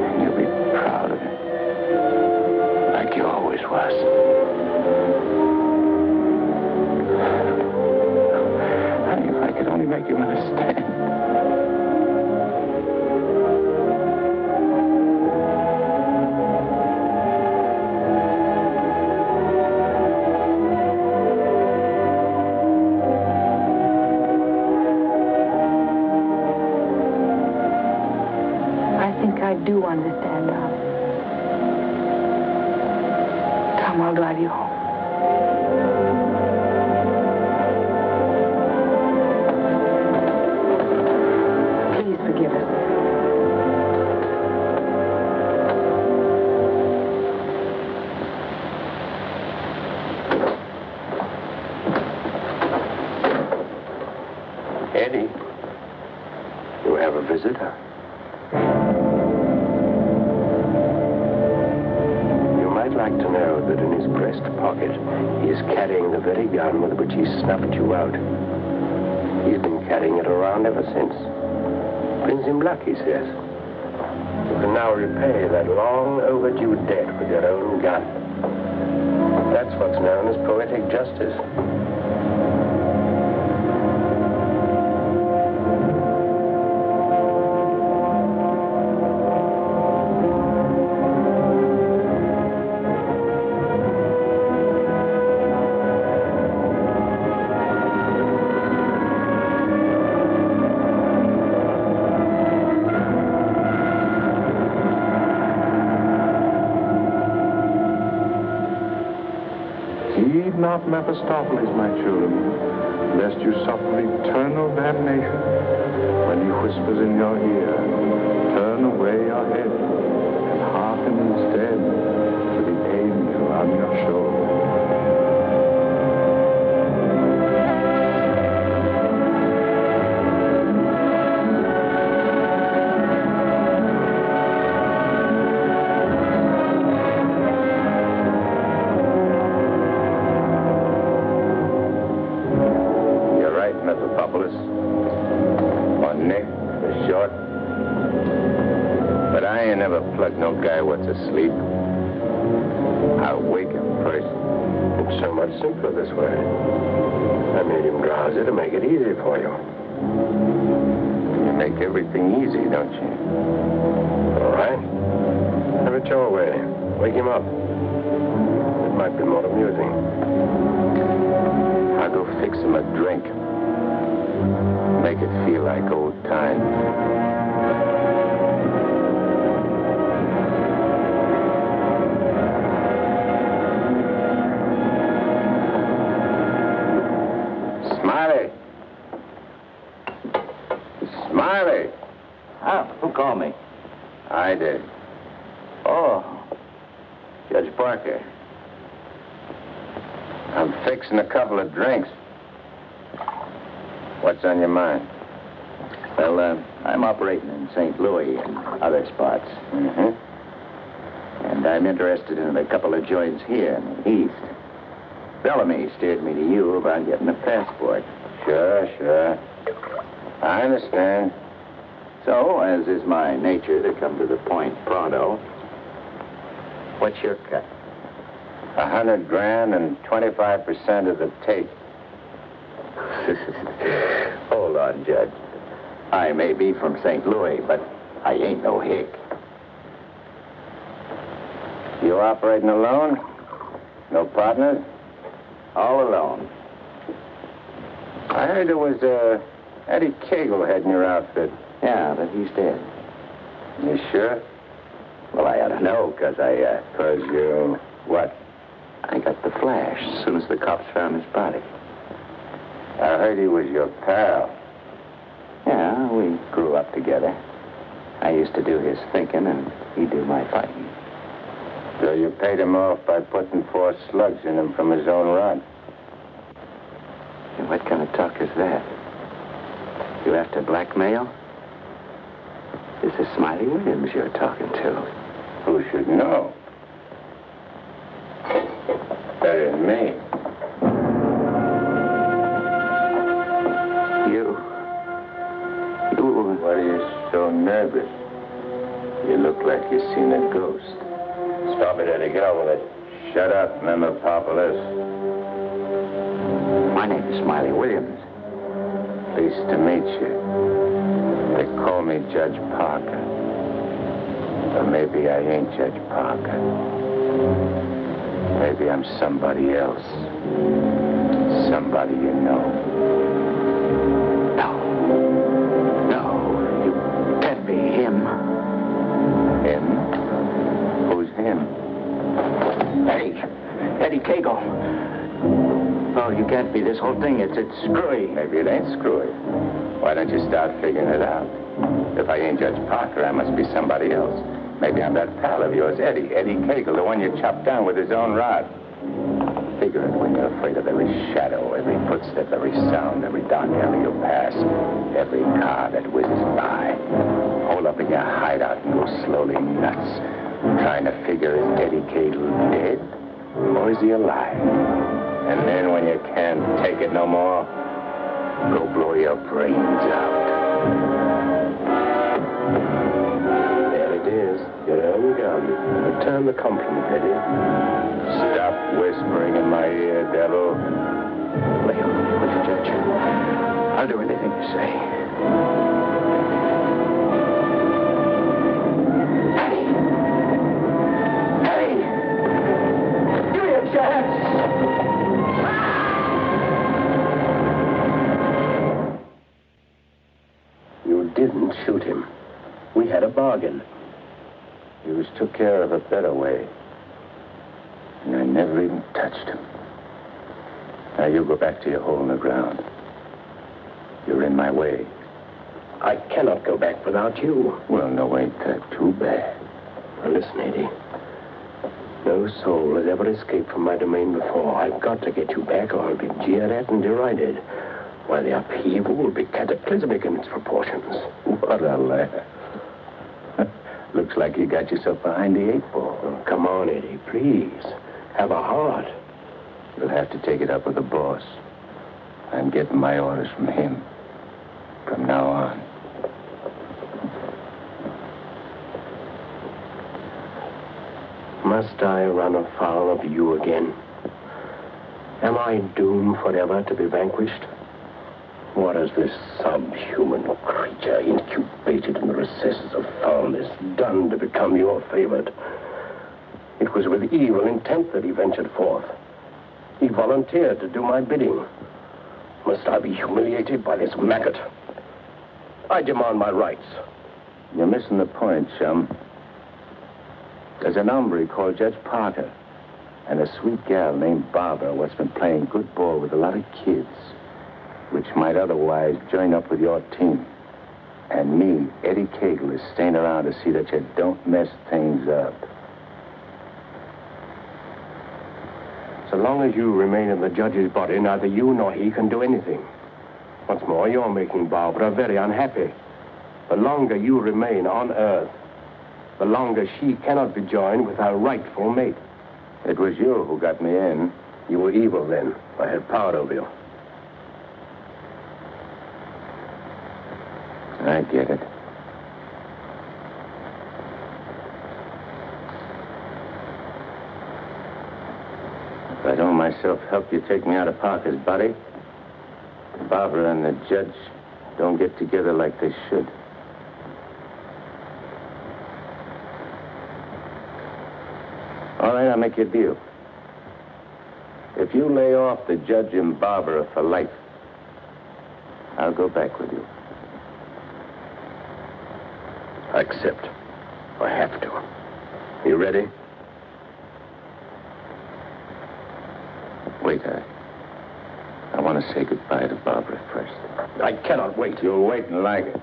And you'll be proud of him. Like you always was. Honey, if I could only make you understand. I do understand, darling. Come, I'll drive you home. Please forgive us. Eddie, you have a visitor. I'd like to know that in his breast pocket, he is carrying the very gun with which he snuffed you out. He's been carrying it around ever since. Brings him luck, he says. You can now repay that long overdue debt with your own gun. That's what's known as poetic justice. Heed not Mephistopheles, my children, lest you suffer eternal damnation when he whispers in your ear, turn away your head and hearken instead to the angel on your shoulder. Plug no guy what's asleep. I'll wake him first. It's so much simpler this way. I made him drowsy to make it easy for you. You make everything easy, don't you? All right. Have it your way. Wake him up. It might be more amusing. I'll go fix him a drink. Make it feel like old times. Who called me? I did. Oh, Judge Parker. I'm fixing a couple of drinks. What's on your mind? Well, I'm operating in St. Louis and other spots. Mm-hmm. And I'm interested in a couple of joints here in the East. Bellamy steered me to you about getting a passport. Sure. I understand. So, as is my nature to come to the point pronto, what's your cut? $100,000 and 25% of the tape. Hold on, Judge. I may be from St. Louis, but I ain't no hick. You operating alone? No partners? All alone. I heard there was Eddie Cagle heading your outfit. Yeah, but he's dead. You sure? Well, I ought to know, because Because you... what? I got the flash as soon as the cops found his body. I heard he was your pal. Yeah, we grew up together. I used to do his thinking, and he'd do my fighting. So you paid him off by putting 4 slugs in him from his own rod? And what kind of talk is that? You after blackmail? This is Smiley Williams you're talking to. Who should know? Better than me. You... What are you so nervous? You look like you've seen a ghost. Stop it, Eddie. Get on with it. Shut up, Mephistopheles. My name is Smiley Williams. Pleased to meet you. They call me Judge Parker. Or maybe I ain't Judge Parker. Maybe I'm somebody else. Somebody you know. No, you can't be him. Him? Who's him? Eddie Cagle. Oh, you can't be. This whole thing, it's screwy. Maybe it ain't screwy. Why don't you start figuring it out? If I ain't Judge Parker, I must be somebody else. Maybe I'm that pal of yours, Eddie Cagle, the one you chopped down with his own rod. Figure it when you're afraid of every shadow, every footstep, every sound, every dark alley you pass, every car that whizzes by. Hole up in your hideout and go slowly nuts, trying to figure is Eddie Cagle dead or is he alive? And then when you can't take it no more, go blow your brains out. There it is. Your own gun. Return the compliment, Eddie. Stop whispering in my ear, devil. Lay on with the Judge. I'll do anything you say. Eddie! Give me a chance! You didn't shoot him. We had a bargain. He was took care of a better way. And I never even touched him. Now, you go back to your hole in the ground. You're in my way. I cannot go back without you. Well, no, ain't that too bad. Now, listen, Eddie. No soul has ever escaped from my domain before. I've got to get you back or I'll be jeered at and derided. Why, the upheaval will be cataclysmic in its proportions. What a laugh. Looks like you got yourself behind the 8 ball. Oh, come on, Eddie, please. Have a heart. You'll have to take it up with the boss. I'm getting my orders from him. From now on. Must I run afoul of you again? Am I doomed forever to be vanquished? What has this subhuman creature incubated in the recesses of foulness done to become your favorite? It was with evil intent that he ventured forth. He volunteered to do my bidding. Must I be humiliated by this maggot? I demand my rights. You're missing the point, chum. There's an hombre called Judge Parker and a sweet gal named Barbara what's been playing good ball with a lot of kids, which might otherwise join up with your team. And me, Eddie Cagle, is staying around to see that you don't mess things up. So long as you remain in the judge's body, neither you nor he can do anything. What's more, you're making Barbara very unhappy. The longer you remain on Earth, the longer she cannot be joined with her rightful mate. It was you who got me in. You were evil then. I had power over you. I get it. If I don't myself help you take me out of Parker's body, Barbara and the judge don't get together like they should. All right, I'll make you a deal. If you lay off the judge and Barbara for life, I'll go back with you. I accept. I have to. You ready? Wait, I want to say goodbye to Barbara first. I cannot wait. You'll wait and like it.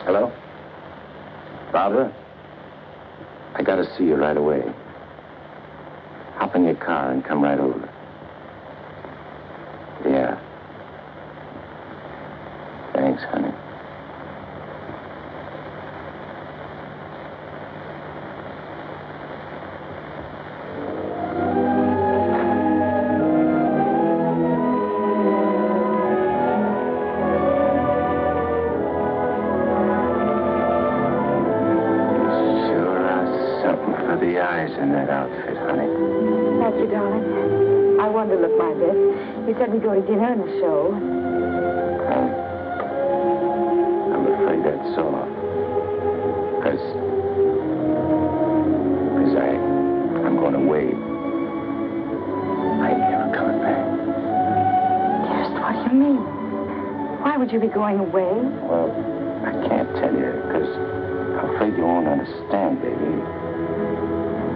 Hello? Barbara? I gotta see you right away. Hop in your car and come right over. Yeah. Thanks, honey. In that outfit, honey. Thank you, darling. I wanted to look my best. You said we'd go to dinner and a show. I'm afraid that's all. Because I'm going away. I ain't never coming back. Dearest, what do you mean? Why would you be going away? Well, I can't tell you, because I'm afraid you won't understand, baby.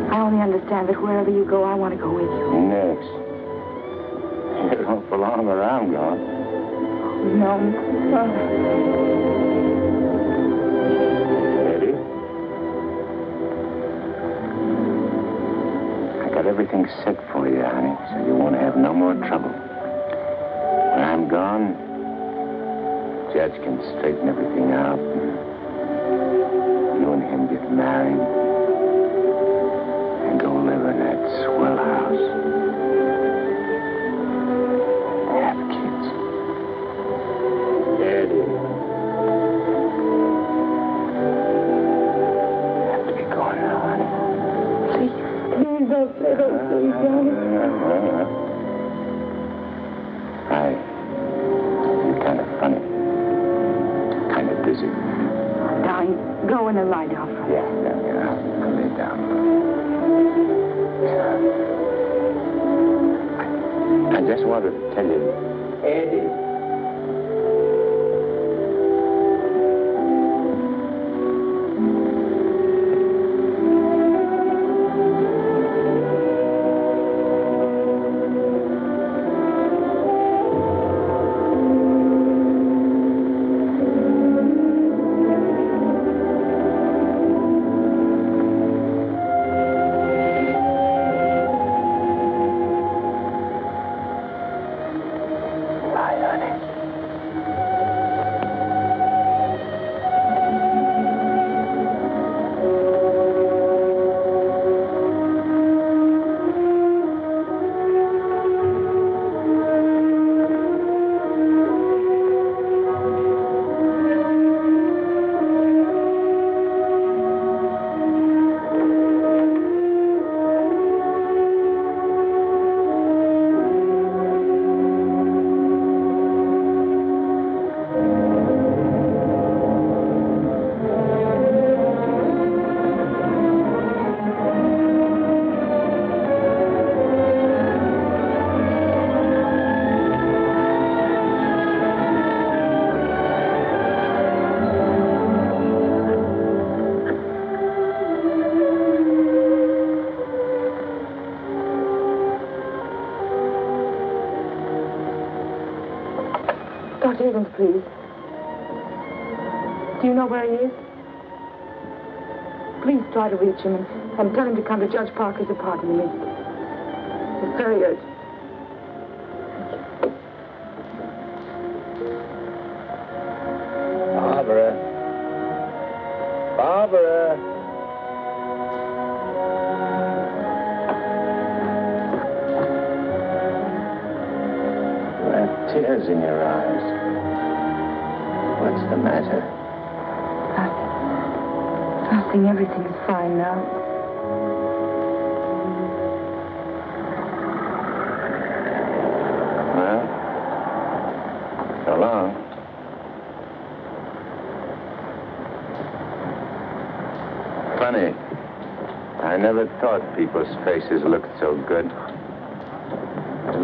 I only understand that wherever you go, I want to go with you. Next. You don't belong where I'm going. No. Eddie? I got everything set for you, honey, so you won't have no more trouble. When I'm gone, Judge can straighten everything out. You and him get married. Go live in that swell house. Have kids. Eddie. Have to be going now, honey. Please don't say those things, darling. You're kind of funny. Kind of dizzy. Darling, go in and lie down for me. Yeah. I'll lay down. I just wanted to tell you, Eddie. Higgins, please. Do you know where he is? Please try to reach him and tell him to come to Judge Parker's apartment immediately. It's very urgent. Barbara. Barbara. You have tears in your eyes. What's the matter? Nothing. Everything's fine now. Well, so long. Funny. I never thought people's faces looked so good.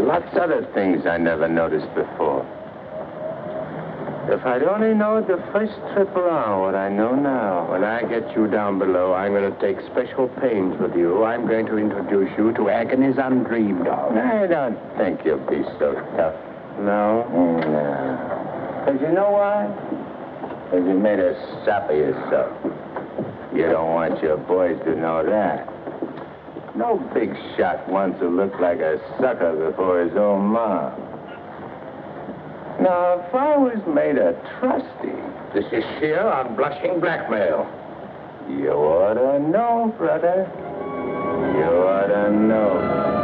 Lots of other things I never noticed before. If I'd only known the first trip around what I know now, when I get you down below, I'm going to take special pains with you. I'm going to introduce you to agonies undreamed of. I don't think you'll be so tough. No? No. Because you know why? Because you made a sap of yourself. You don't want your boys to know that. No big shot wants to look like a sucker before his own mom. Now, if I was made a trustee, this is sheer unblushing blackmail. You ought to know, brother. You ought to know.